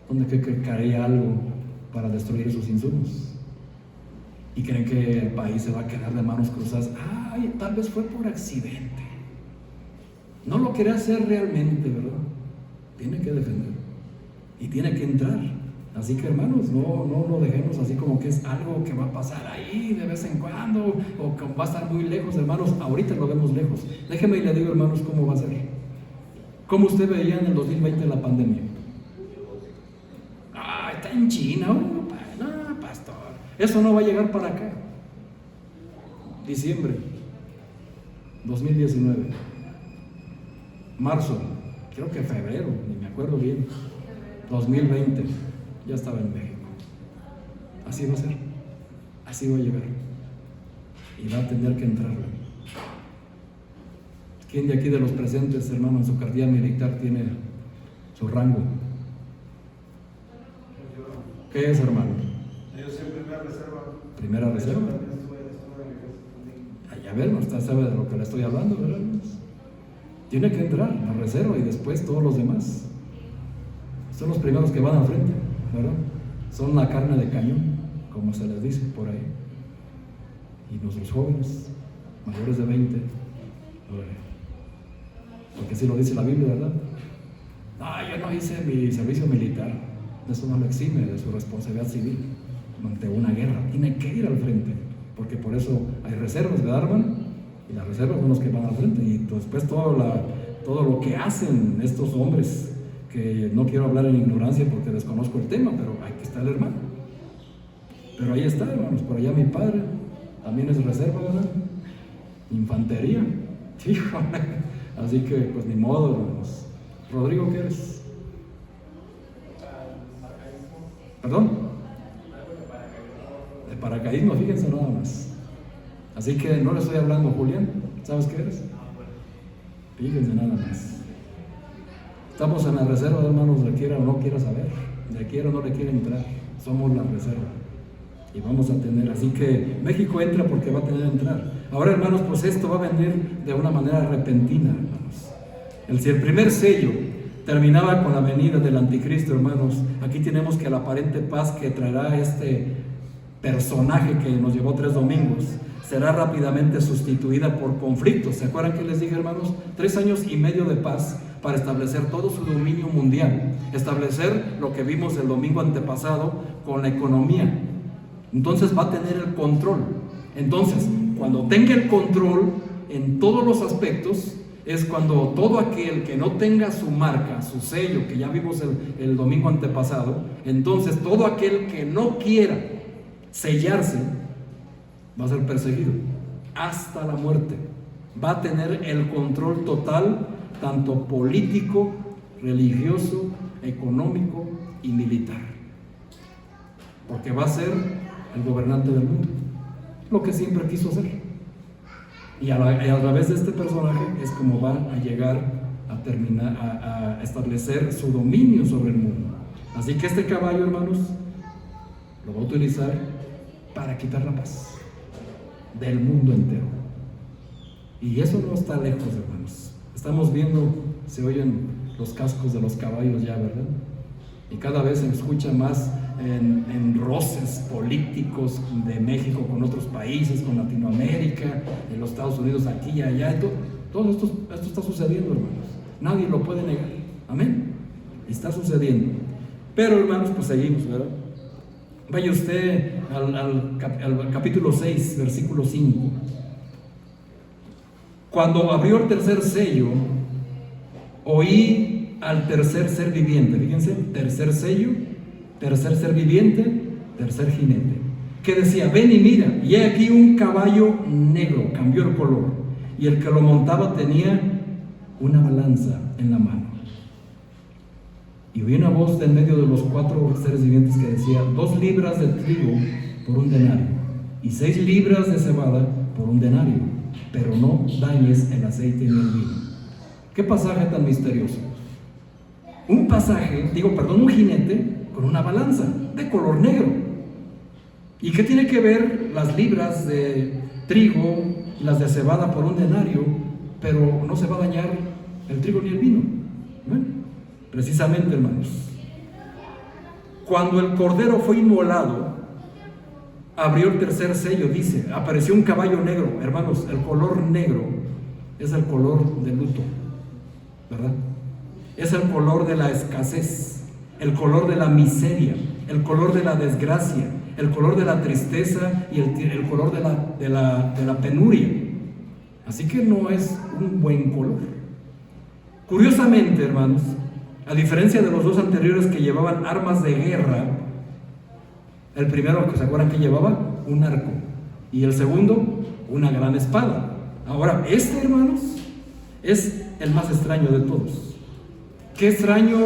¿Dónde creen que caería algo para destruir sus insumos? Y creen que el país se va a quedar de manos cruzadas. Tal vez fue por accidente. No lo quería hacer realmente, ¿verdad? Tiene que defender y tiene que entrar. Así que, hermanos, no lo dejemos así como que es algo que va a pasar ahí de vez en cuando o que va a estar muy lejos, hermanos. Ahorita lo vemos lejos. Déjeme y le digo, hermanos, cómo va a ser. ¿Cómo usted veía en el 2020 la pandemia? Está en China. No, pastor, eso no va a llegar para acá. Diciembre 2019, marzo, creo que febrero, ni me acuerdo bien, 2020, ya estaba en México. Así va a ser, así va a llegar y va a tener que entrar. ¿Quién de aquí de los presentes, hermano, en su carrera militar tiene su rango? ¿Qué es, hermano?
Yo soy primera reserva.
¿Primera reserva? Ya ven, usted sabe de lo que le estoy hablando, ¿verdad? Tiene que entrar la reserva y después todos los demás. Son los primeros que van al frente, ¿verdad? Son la carne de cañón, como se les dice por ahí. Y nuestros jóvenes, mayores de 20, porque así lo dice la Biblia, ¿verdad? Yo no hice mi servicio militar. Eso no lo exime de su responsabilidad civil ante una guerra. Tiene que ir al frente, porque por eso hay reservas, ¿verdad, hermano? Y las reservas son los que van al frente. Y después todo lo que hacen estos hombres, que no quiero hablar en ignorancia porque desconozco el tema, pero aquí está el hermano. Pero ahí está, hermanos, por allá mi padre también es reserva, ¿verdad? Infantería. Híjole. Así que, pues ni modo, hermanos. Rodrigo, ¿qué eres? ¿Perdón? De paracaidismo, fíjense nada más. Así que no le estoy hablando, Julián. ¿Sabes qué eres? Fíjense nada más. Estamos en la reserva, hermanos, le quiera o no quiera saber, le quiera o no le quiera entrar. Somos la reserva y vamos a tener. Así que México entra porque va a tener que entrar. Ahora, hermanos, pues esto va a venir de una manera repentina, hermanos. Si el primer sello terminaba con la venida del anticristo, hermanos, aquí tenemos que la aparente paz que traerá este personaje que nos llevó 3 domingos será rápidamente sustituida por conflictos. ¿Se acuerdan que les dije, hermanos? 3 años y medio de paz para establecer todo su dominio mundial, establecer lo que vimos el domingo antepasado con la economía. Entonces va a tener el control. Entonces, cuando tenga el control en todos los aspectos, es cuando todo aquel que no tenga su marca, su sello, que ya vimos el domingo antepasado, entonces todo aquel que no quiera sellarse va a ser perseguido hasta la muerte. Va a tener el control total, tanto político, religioso, económico y militar, porque va a ser el gobernante del mundo, lo que siempre quiso ser. Y a través de este personaje es como va a llegar a establecer su dominio sobre el mundo. Así que este caballo, hermanos, lo va a utilizar para quitar la paz del mundo entero. Y eso no está lejos, hermanos. Estamos viendo, se oyen los cascos de los caballos ya, ¿verdad? Y cada vez se escucha más en roces políticos de México con otros países, con Latinoamérica, en los Estados Unidos, aquí y allá. Todo esto está sucediendo, hermanos. Nadie lo puede negar. Amén. Y está sucediendo. Pero, hermanos, pues seguimos, ¿verdad? Vaya usted al capítulo 6, versículo 5. Cuando abrió el tercer sello, oí al tercer ser viviente. Fíjense, tercer sello, tercer ser viviente, tercer jinete, que decía: ven y mira, y he aquí un caballo negro. Cambió el color, y el que lo montaba tenía una balanza en la mano. Y oí una voz de en medio de los 4 seres vivientes que decía: 2 libras de trigo por un denario, y 6 libras de cebada por un denario, pero no dañes el aceite ni el vino. ¿Qué pasaje tan misterioso? Un jinete con una balanza de color negro. ¿Y qué tiene que ver las libras de trigo, las de cebada por un denario, pero no se va a dañar el trigo ni el vino? Bueno, precisamente, hermanos, cuando el cordero fue inmolado, abrió el tercer sello, dice, apareció un caballo negro. Hermanos, el color negro es el color del luto, ¿verdad? Es el color de la escasez, el color de la miseria, el color de la desgracia, el color de la tristeza y el color de la penuria. Así que no es un buen color. Curiosamente, hermanos, a diferencia de los 2 anteriores que llevaban armas de guerra, el primero, ¿se acuerdan que llevaba? Un arco, y el segundo, una gran espada. Ahora, hermanos, es el más extraño de todos. ¿Qué extraño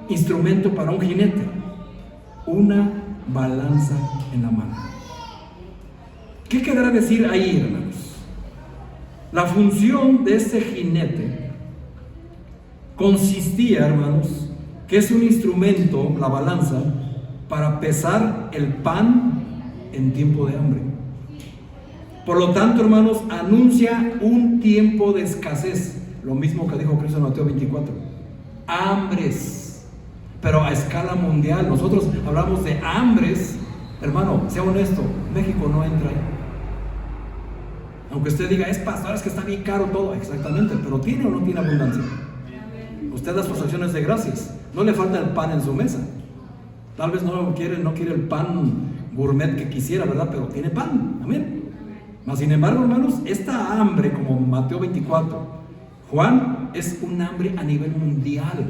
instrumento para un jinete? Una balanza en la mano. ¿Qué querrá decir ahí, hermanos? La función de ese jinete consistía, hermanos, que es un instrumento, la balanza, para pesar el pan en tiempo de hambre. Por lo tanto, hermanos, anuncia un tiempo de escasez, lo mismo que dijo Cristo en Mateo 24. Hambres, pero a escala mundial. Nosotros hablamos de hambres, hermano, sea honesto, México no entra ahí. Aunque usted diga, es pastor, es que está bien caro todo, exactamente, pero ¿tiene o no tiene abundancia? Usted da sus acciones de gracias, no le falta el pan en su mesa. Tal vez no quiere el pan gourmet que quisiera, ¿verdad? Pero tiene pan, amén. Mas sin embargo, hermanos, esta hambre, como Mateo 24, Juan, es un hambre a nivel mundial,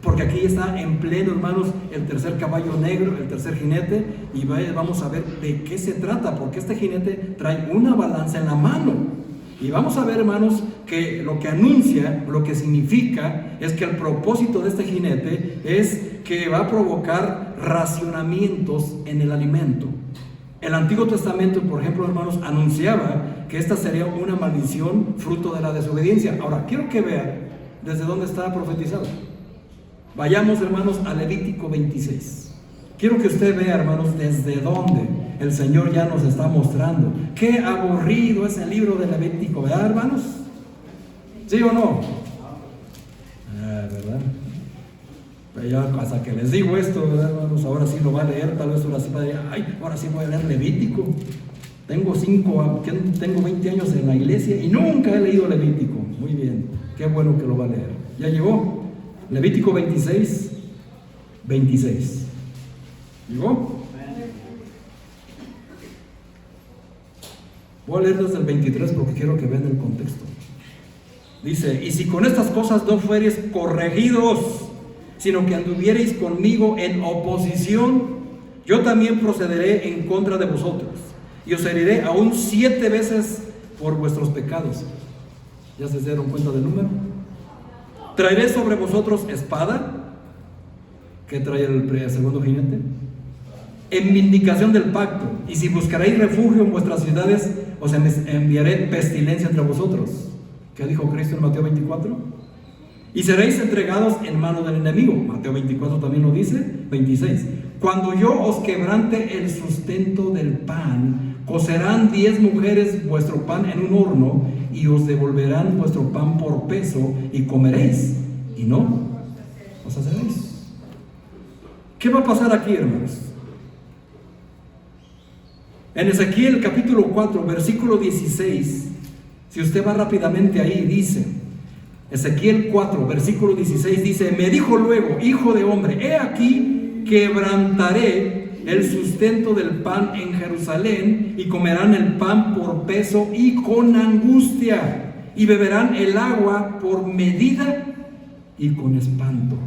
porque aquí está en pleno, hermanos, el tercer caballo negro, el tercer jinete, y vamos a ver de qué se trata, porque este jinete trae una balanza en la mano. Y vamos a ver, hermanos, que lo que anuncia, lo que significa, es que el propósito de este jinete es que va a provocar racionamientos en el alimento. El Antiguo Testamento, por ejemplo, hermanos, anunciaba que esta sería una maldición fruto de la desobediencia. Ahora, quiero que vean desde dónde está profetizado. Vayamos, hermanos, a Levítico 26. Quiero que usted vea, hermanos, desde dónde el Señor ya nos está mostrando. Qué aburrido es el libro de Levítico, ¿verdad, hermanos? ¿Sí o no? ¿Verdad? Pero ya hasta que les digo esto, ¿verdad, hermanos? Ahora sí lo va a leer, tal vez ahora sí va a decir, ay, ahora sí voy a leer Levítico. Tengo 20 años en la iglesia y nunca he leído Levítico. Muy bien, qué bueno que lo va a leer. ¿Ya llegó? Levítico 26. ¿Llegó? Voy a leer desde el 23 porque quiero que vean el contexto. Dice, y si con estas cosas no fuereis corregidos, sino que anduviereis conmigo en oposición, yo también procederé en contra de vosotros, y os heriré aún 7 veces por vuestros pecados. ¿Ya se dieron cuenta del número? Traeré sobre vosotros espada. ¿Qué trae el segundo jinete? En vindicación del pacto. Y si buscaréis refugio en vuestras ciudades, os enviaré pestilencia entre vosotros. ¿Qué dijo Cristo en Mateo 24? Y seréis entregados en mano del enemigo. Mateo 24 también lo dice. 26. Cuando yo os quebrante el sustento del pan, Cocerán 10 mujeres vuestro pan en un horno y os devolverán vuestro pan por peso y comeréis y no os haceréis. ¿Qué va a pasar aquí, hermanos? En Ezequiel capítulo 4, versículo 16, si usted va rápidamente ahí, dice, Ezequiel 4, versículo 16 dice: me dijo luego, hijo de hombre, he aquí quebrantaré el sustento del pan en Jerusalén, y comerán el pan por peso y con angustia, y beberán el agua por medida y con espanto.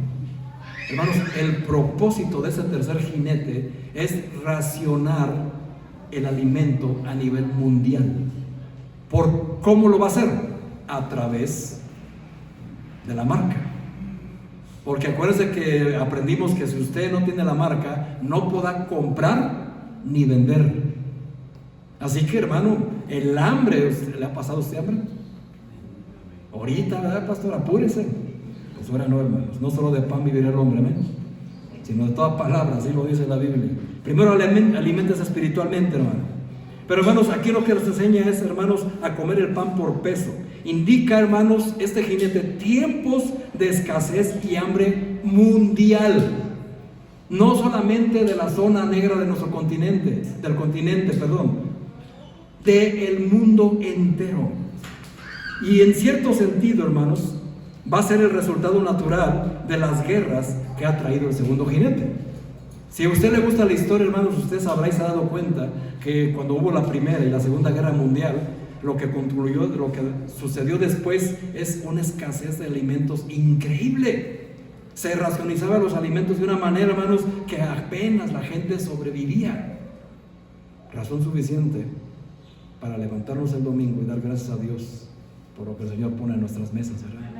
Hermanos, el propósito de ese tercer jinete es racionar el alimento a nivel mundial. ¿Cómo lo va a hacer? A través de la marca. Porque acuérdense que aprendimos que si usted no tiene la marca, no podrá comprar ni vender. Así que, hermano, el hambre, ¿le ha pasado a usted hambre? Ahorita, ¿verdad, pastor? Apúrese. Pues ahora no, hermanos, no solo de pan vivirá el hombre, ¿no? Sino de toda palabra, así lo dice la Biblia. Primero aliméntese espiritualmente, hermano. Pero, hermanos, aquí lo que nos enseña es, hermanos, a comer el pan por peso. Indica, hermanos, este jinete tiempos de escasez y hambre mundial. No solamente de la zona negra de nuestro continente, del mundo entero. Y en cierto sentido, hermanos, va a ser el resultado natural de las guerras que ha traído el segundo jinete. Si a usted le gusta la historia, hermanos, usted sabrá y se ha dado cuenta que cuando hubo la Primera y la Segunda Guerra Mundial, lo que sucedió después es una escasez de alimentos increíble. Se racionalizaban los alimentos de una manera, hermanos, que apenas la gente sobrevivía. Razón suficiente para levantarnos el domingo y dar gracias a Dios por lo que el Señor pone en nuestras mesas, ¿verdad?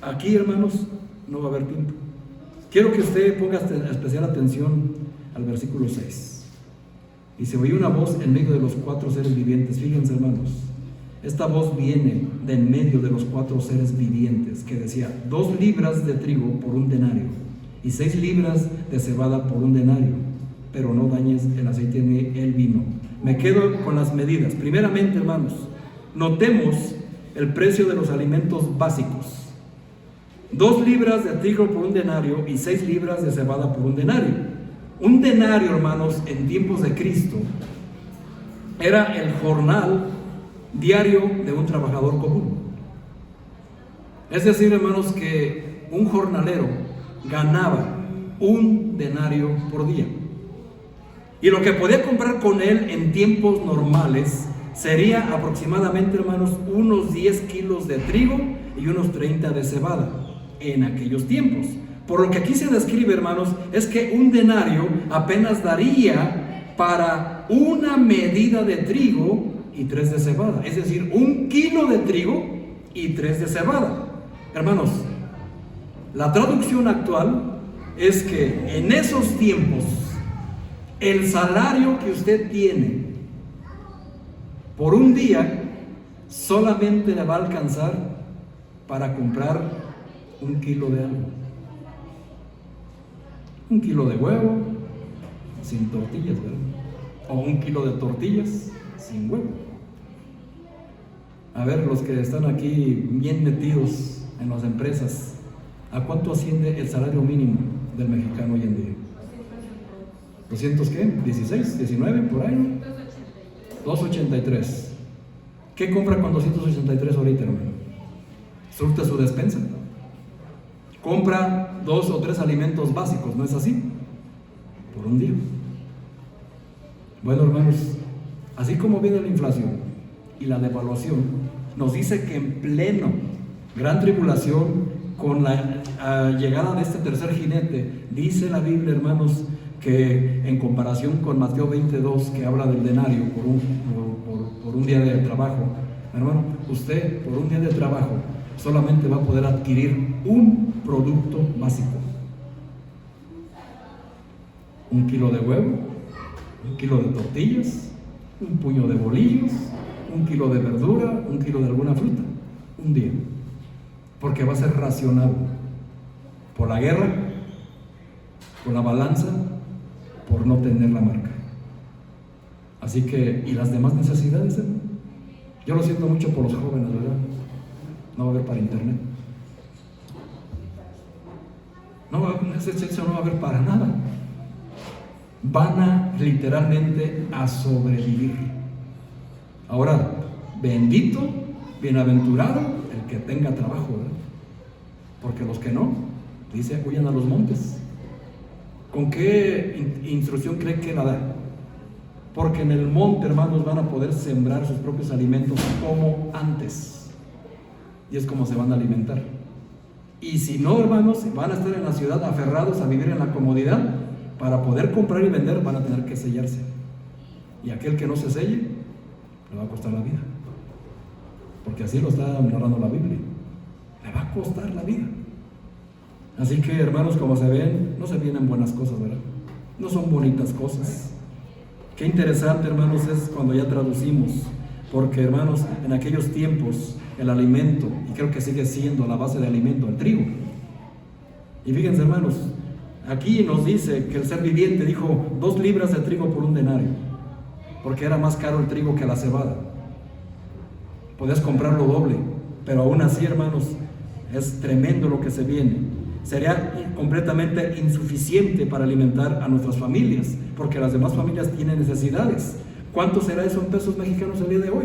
Aquí, hermanos, no va a haber tiempo. Quiero que usted ponga especial atención al versículo 6. Y se oye una voz en medio de los 4 seres vivientes. Fíjense, hermanos, esta voz viene de en medio de los 4 seres vivientes, que decía: 2 libras de trigo por un denario y 6 libras de cebada por un denario, pero no dañes el aceite ni el vino. Me quedo con las medidas. Primeramente, hermanos, notemos el precio de los alimentos básicos. 2 libras de trigo por un denario y 6 libras de cebada por un denario. Un denario, hermanos, en tiempos de Cristo, era el jornal diario de un trabajador común. Es decir, hermanos, que un jornalero ganaba un denario por día. Y lo que podía comprar con él en tiempos normales sería aproximadamente, hermanos, unos 10 kilos de trigo y unos 30 de cebada en aquellos tiempos. Por lo que aquí se describe, hermanos, es que un denario apenas daría para una medida de trigo y 3 de cebada. Es decir, 1 kilo de trigo y 3 de cebada. Hermanos, la traducción actual es que en esos tiempos el salario que usted tiene por un día solamente le va a alcanzar para comprar 1 kilo de algo. 1 kilo de huevo sin tortillas, ¿verdad? O 1 kilo de tortillas sin huevo. A ver, los que están aquí bien metidos en las empresas, ¿a cuánto asciende el salario mínimo del mexicano hoy en día? ¿200 qué? ¿16? ¿19 por ahí? 283. ¿Qué compra con 283 ahorita, hermano? ¿Surte su despensa? Compra 2 o 3 alimentos básicos, ¿no es así? Por un día. Bueno, hermanos, así como viene la inflación y la devaluación, nos dice que en pleno gran tribulación, con la llegada de este tercer jinete, dice la Biblia, hermanos, que en comparación con Mateo 22, que habla del denario por un día de trabajo, hermano, usted por un día de trabajo solamente va a poder adquirir un producto básico: 1 kilo de huevo, 1 kilo de tortillas, un puño de bolillos, 1 kilo de verdura, 1 kilo de alguna fruta, un día, porque va a ser racionado por la guerra, por la balanza por no tener la marca. Así que, ¿y las demás necesidades, hermano? Yo lo siento mucho por los jóvenes, ¿verdad? No va a haber para internet. Ese sexo no va a haber para nada. Van a literalmente a sobrevivir. Ahora, bendito, bienaventurado el que tenga trabajo, ¿verdad? Porque los que no, dice, huyan a los montes. ¿Con qué instrucción cree que la da? Porque en el monte, hermanos, van a poder sembrar sus propios alimentos como antes. Y es como se van a alimentar. Y si no, hermanos, van a estar en la ciudad aferrados a vivir en la comodidad. Para poder comprar y vender van a tener que sellarse. Y aquel que no se selle, le va a costar la vida. Porque así lo está narrando la Biblia. Le va a costar la vida. Así que, hermanos, como se ven, no se vienen buenas cosas, ¿verdad? No son bonitas cosas. Qué interesante, hermanos, es cuando ya traducimos. Porque, hermanos, en aquellos tiempos el alimento, y creo que sigue siendo la base de alimento, el trigo. Y fíjense, hermanos, aquí nos dice que el ser viviente dijo 2 libras de trigo por 1 denario, porque era más caro el trigo que la cebada. Podías comprarlo doble, pero aún así, hermanos, es tremendo lo que se viene. Sería completamente insuficiente para alimentar a nuestras familias, porque las demás familias tienen necesidades. ¿Cuánto será eso en pesos mexicanos el día de hoy?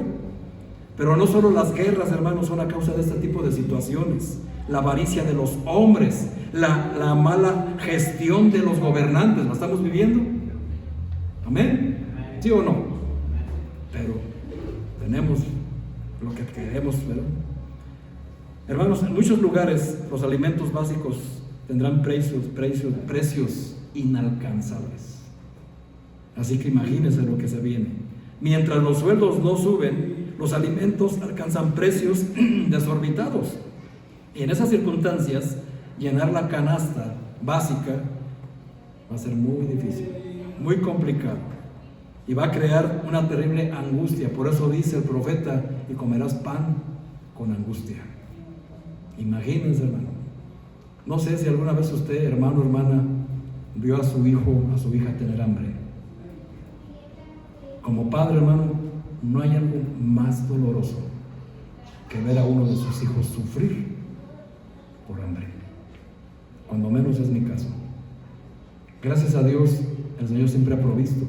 Pero no solo las guerras, hermanos, son a causa de este tipo de situaciones. La avaricia de los hombres, la mala gestión de los gobernantes, ¿la estamos viviendo? ¿Amén? ¿Sí o no? Pero tenemos lo que queremos, ¿verdad? Hermanos, en muchos lugares los alimentos básicos tendrán precios inalcanzables. Así que imagínense lo que se viene. Mientras los sueldos no suben, los alimentos alcanzan precios desorbitados. Y en esas circunstancias, llenar la canasta básica va a ser muy difícil, muy complicado. Y va a crear una terrible angustia. Por eso dice el profeta, y comerás pan con angustia. Imagínense, hermano. No sé si alguna vez usted, hermano o hermana, vio a su hijo, a su hija tener hambre. Como padre, hermano, no hay algo más doloroso que ver a uno de sus hijos sufrir por hambre. Cuando menos es mi caso. Gracias a Dios, el Señor siempre ha provisto.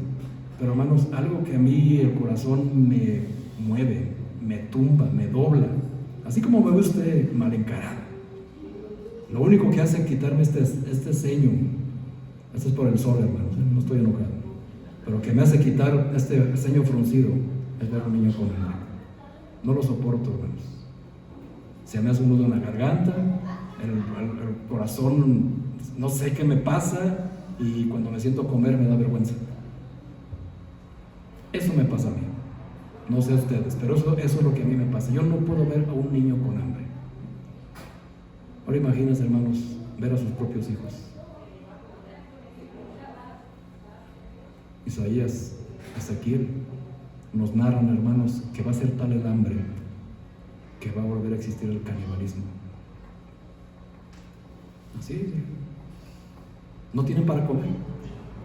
Pero, hermanos, algo que a mí el corazón me mueve, me tumba, me dobla, así como me ve usted mal encarado. Lo único que hace quitarme este ceño, esto es por el sol, hermanos, no estoy enojado, pero que me hace quitar este ceño fruncido es ver a un niño con hambre. No lo soporto, hermanos. Se me hace un nudo en la garganta, el corazón, no sé qué me pasa, y cuando me siento comer me da vergüenza. Eso me pasa a mí. No sé a ustedes, pero eso es lo que a mí me pasa. Yo no puedo ver a un niño con hambre. Ahora imagínense, hermanos, ver a sus propios hijos. Isaías, Ezequiel nos narran, hermanos, que va a ser tal el hambre que va a volver a existir el canibalismo. Así es. No tienen para comer.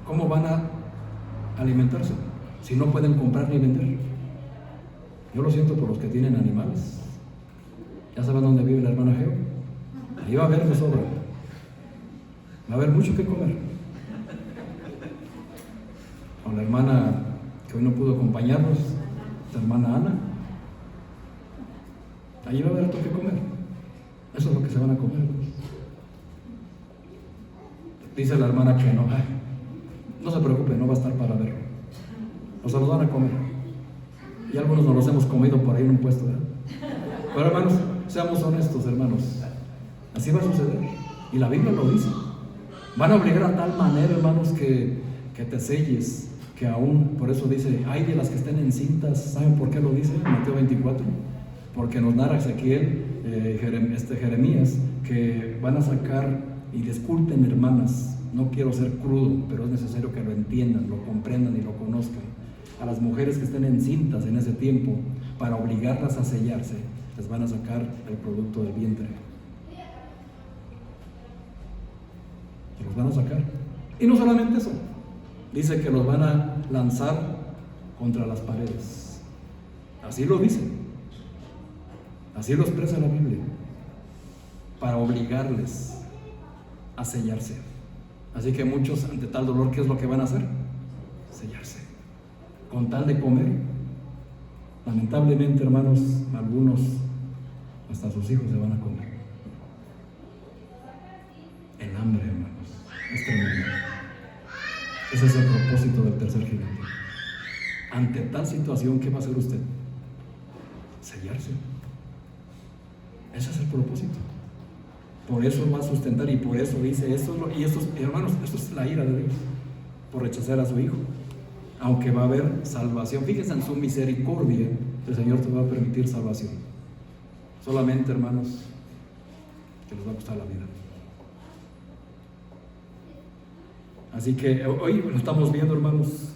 ¿Cómo van a alimentarse si no pueden comprar ni vender? Yo lo siento por los que tienen animales. ¿Ya saben dónde vive la hermana Geo? Ahí va a haber de sobra. Va a haber mucho que comer. O la hermana que hoy no pudo acompañarnos, la hermana Ana. Allí va a haber harto que comer. Eso es lo que se van a comer. Dice la hermana que no. No se preocupe, no va a estar para verlo. O se los van a comer. Y algunos nos los hemos comido por ahí en un puesto, ¿verdad? Pero, hermanos, seamos honestos, hermanos. Así va a suceder. Y la Biblia lo dice. Van a obligar a tal manera, hermanos, que te selles, que aún, por eso dice, ay de las que estén encintas. ¿Saben por qué lo dice? Mateo 24. Porque nos narra Ezequiel, Jeremías, que van a sacar, y disculpen, hermanas, no quiero ser crudo, pero es necesario que lo entiendan, lo comprendan y lo conozcan. A las mujeres que estén encintas en ese tiempo, para obligarlas a sellarse, les van a sacar el producto del vientre. Se los van a sacar. Y no solamente eso, dice que los van a lanzar contra las paredes. Así lo dice. Así lo expresa la Biblia. Para obligarles a sellarse. Así que muchos, ante tal dolor, ¿qué es lo que van a hacer? Sellarse. Con tal de comer. Lamentablemente, hermanos, algunos, hasta sus hijos se van a comer. El hambre, hermanos, es tremendo. Ese es el propósito del tercer gigante. Ante tal situación, ¿qué va a hacer usted? Sellarse. Ese es el propósito. Por eso va a sustentar, y por eso dice esto. Y estos, hermanos, esto es la ira de Dios por rechazar a su hijo. Aunque va a haber salvación, fíjense en su misericordia, el Señor te va a permitir salvación. Solamente, hermanos, que les va a costar la vida. Así que hoy lo estamos viendo, hermanos.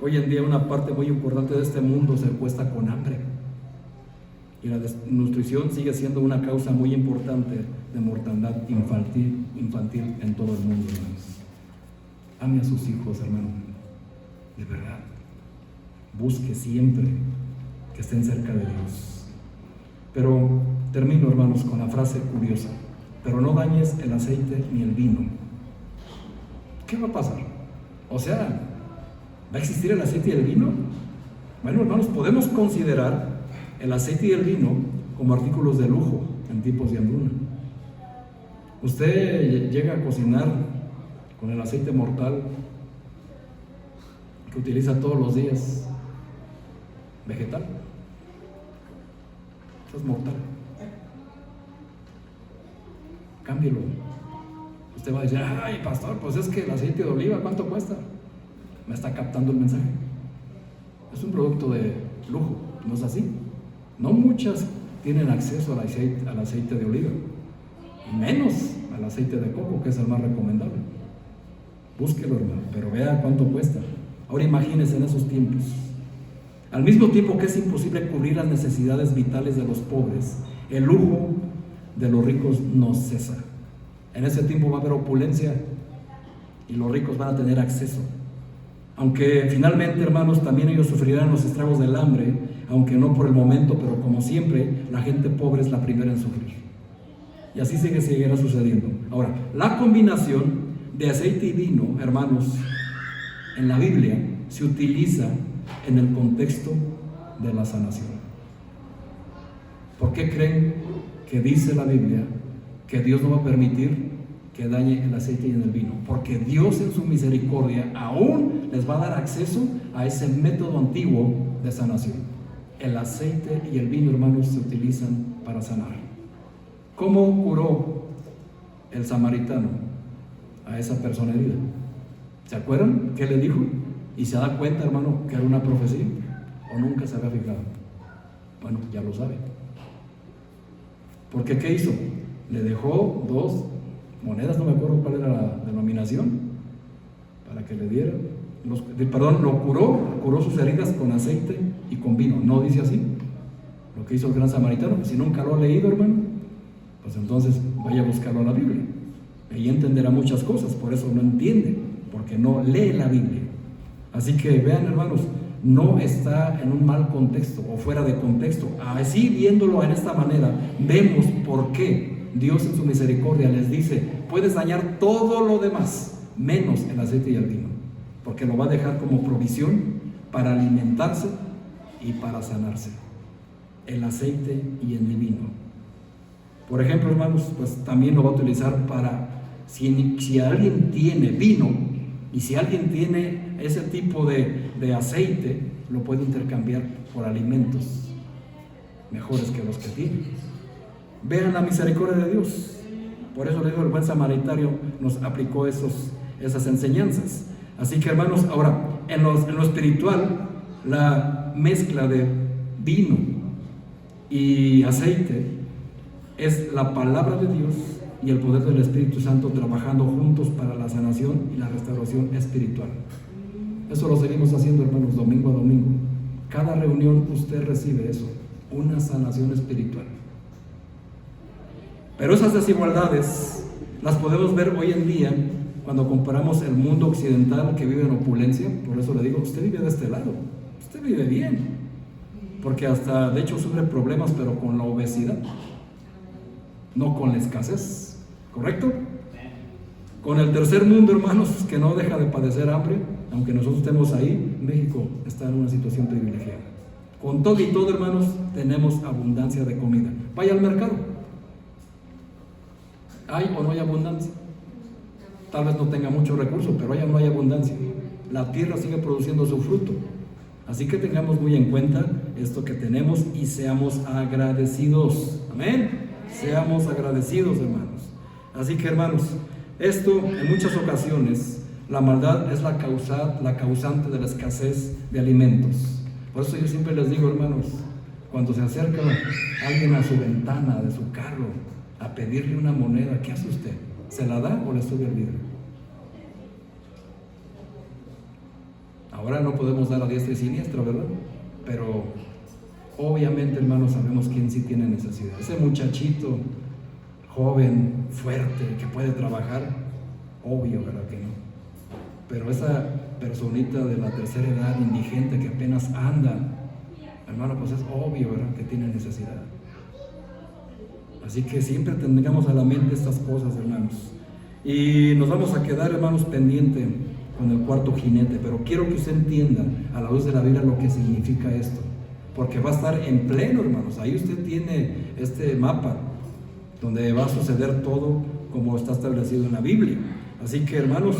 Hoy en día una parte muy importante de este mundo se acuesta con hambre. Y la desnutrición sigue siendo una causa muy importante de mortandad infantil en todo el mundo, hermanos. Ame a sus hijos, hermano, de verdad. Busque siempre que estén cerca de Dios. Pero termino, hermanos, con la frase curiosa: pero no dañes el aceite ni el vino. ¿Qué va a pasar? O sea, ¿va a existir el aceite y el vino? Bueno, hermanos, podemos considerar el aceite y el vino como artículos de lujo en tiempos de hambruna. Usted llega a cocinar con el aceite mortal que utiliza todos los días, vegetal. Eso es mortal. Cámbielo. Usted va a decir: ay, pastor, pues es que el aceite de oliva, ¿cuánto cuesta? Me está captando el mensaje. Es un producto de lujo, ¿no es así? No muchas tienen acceso al aceite de oliva, y menos al aceite de coco, que es el más recomendable. Búsquelo, hermano, pero vea cuánto cuesta. Ahora imagínense en esos tiempos. Al mismo tiempo que es imposible cubrir las necesidades vitales de los pobres, el lujo de los ricos no cesa. En ese tiempo va a haber opulencia y los ricos van a tener acceso. Aunque finalmente, hermanos, también ellos sufrirán los estragos del hambre, aunque no por el momento, pero como siempre, la gente pobre es la primera en sufrir. Y así seguirá sucediendo. Ahora, la combinación de aceite y vino, hermanos, en la Biblia se utiliza en el contexto de la sanación. ¿Por qué creen que dice la Biblia que Dios no va a permitir que dañe el aceite y en el vino? Porque Dios en su misericordia aún les va a dar acceso a ese método antiguo de sanación. El aceite y el vino, hermanos, se utilizan para sanar. ¿Cómo curó el samaritano a esa persona herida? ¿Se acuerdan qué le dijo? Y se da cuenta, hermano, que era una profecía, o nunca se había fijado. Bueno, ya lo sabe. Porque ¿qué hizo? Le dejó 2 monedas, no me acuerdo cuál era la denominación, para que le diera. Lo curó sus heridas con aceite y con vino. No dice así lo que hizo el gran samaritano. Si nunca lo ha leído, hermano, pues entonces vaya a buscarlo a la Biblia. Ahí entenderá muchas cosas. Por eso no entiende, porque no lee la Biblia. Así que vean, hermanos, no está en un mal contexto o fuera de contexto. Así, viéndolo en esta manera, vemos por qué Dios en su misericordia les dice: puedes dañar todo lo demás menos el aceite y el vino, porque lo va a dejar como provisión para alimentarse y para sanarse. El aceite y el vino. Por ejemplo, hermanos, pues también lo va a utilizar para, si alguien tiene vino y si alguien tiene ese tipo de aceite, lo puede intercambiar por alimentos mejores que los que tiene. Vean la misericordia de Dios. Por eso le digo, el buen samaritano nos aplicó esas enseñanzas. Así que, hermanos, ahora, en lo espiritual, la mezcla de vino y aceite es la palabra de Dios y el poder del Espíritu Santo trabajando juntos para la sanación y la restauración espiritual. Eso lo seguimos haciendo, hermanos, domingo a domingo. Cada reunión usted recibe eso, una sanación espiritual. Pero esas desigualdades las podemos ver hoy en día cuando comparamos el mundo occidental que vive en opulencia, por eso le digo, usted vive de este lado, usted vive bien, porque hasta de hecho sufre problemas, pero con la obesidad, no con la escasez, ¿correcto? Con el tercer mundo, hermanos, que no deja de padecer hambre, aunque nosotros estemos ahí, México está en una situación privilegiada. Con todo y todo, hermanos, tenemos abundancia de comida. Vaya al mercado. ¿Hay o no hay abundancia? Tal vez no tenga muchos recursos, pero hay o no hay abundancia. La tierra sigue produciendo su fruto. Así que tengamos muy en cuenta esto que tenemos y seamos agradecidos. Amén. Seamos agradecidos, hermanos. Así que, hermanos, esto en muchas ocasiones, la maldad es la causante de la escasez de alimentos. Por eso yo siempre les digo, hermanos, cuando se acerca alguien a su ventana de su carro a pedirle una moneda, ¿qué hace usted? ¿Se la da o le sube el vidrio? Ahora no podemos dar a diestra y siniestra, ¿verdad? Pero obviamente, hermanos, sabemos quién sí tiene necesidad. Ese muchachito joven, fuerte, que puede trabajar, obvio, ¿verdad que no? Pero esa personita de la tercera edad, indigente, que apenas anda, hermano, pues es obvio, ¿verdad?, que tiene necesidad. Así que siempre tengamos a la mente estas cosas, hermanos. Y nos vamos a quedar, hermanos, pendiente con el cuarto jinete, pero quiero que usted entienda a la luz de la Biblia lo que significa esto, porque va a estar en pleno, hermanos. Ahí usted tiene este mapa donde va a suceder todo como está establecido en la Biblia. Así que, hermanos,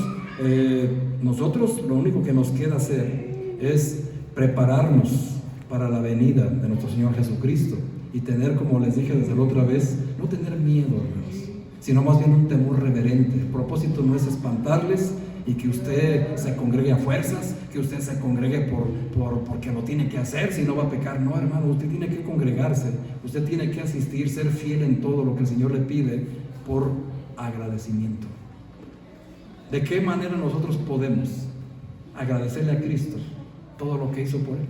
nosotros lo único que nos queda hacer es prepararnos para la venida de nuestro Señor Jesucristo y tener, como les dije desde la otra vez, no tener miedo, hermanos, sino más bien un temor reverente. El propósito no es espantarles y que usted se congregue a fuerzas, que usted se congregue porque lo tiene que hacer, si no va a pecar. No, hermano, usted tiene que congregarse, usted tiene que asistir, ser fiel en todo lo que el Señor le pide por agradecimiento. ¿De qué manera nosotros podemos agradecerle a Cristo todo lo que hizo por Él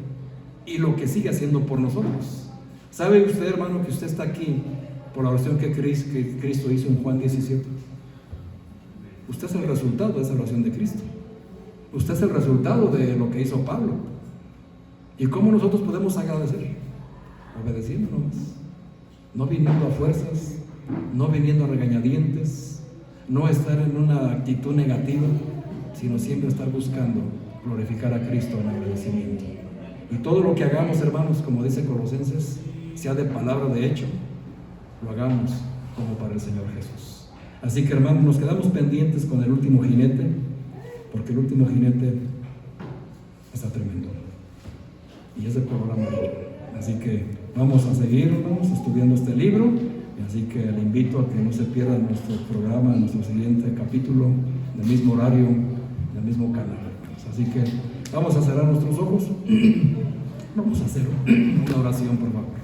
y lo que sigue haciendo por nosotros? ¿Sabe usted, hermano, que usted está aquí por la oración que Cristo hizo en Juan 17? Usted es el resultado de esa oración de Cristo. Usted es el resultado de lo que hizo Pablo. ¿Y cómo nosotros podemos agradecer? Obedeciendo nomás. No viniendo a fuerzas, no viniendo a regañadientes, no estar en una actitud negativa, sino siempre estar buscando glorificar a Cristo en agradecimiento. Y todo lo que hagamos, hermanos, como dice Colosenses, sea de palabra o de hecho, lo hagamos como para el Señor Jesús. Así que, hermanos, nos quedamos pendientes con el último jinete, porque el último jinete está tremendo y es de color amarillo. Así que vamos a seguir, hermanos, estudiando este libro. Así que le invito a que no se pierda nuestro programa, nuestro siguiente capítulo, del mismo horario, del mismo canal. Así que vamos a cerrar nuestros ojos. Vamos a hacer una oración, por favor.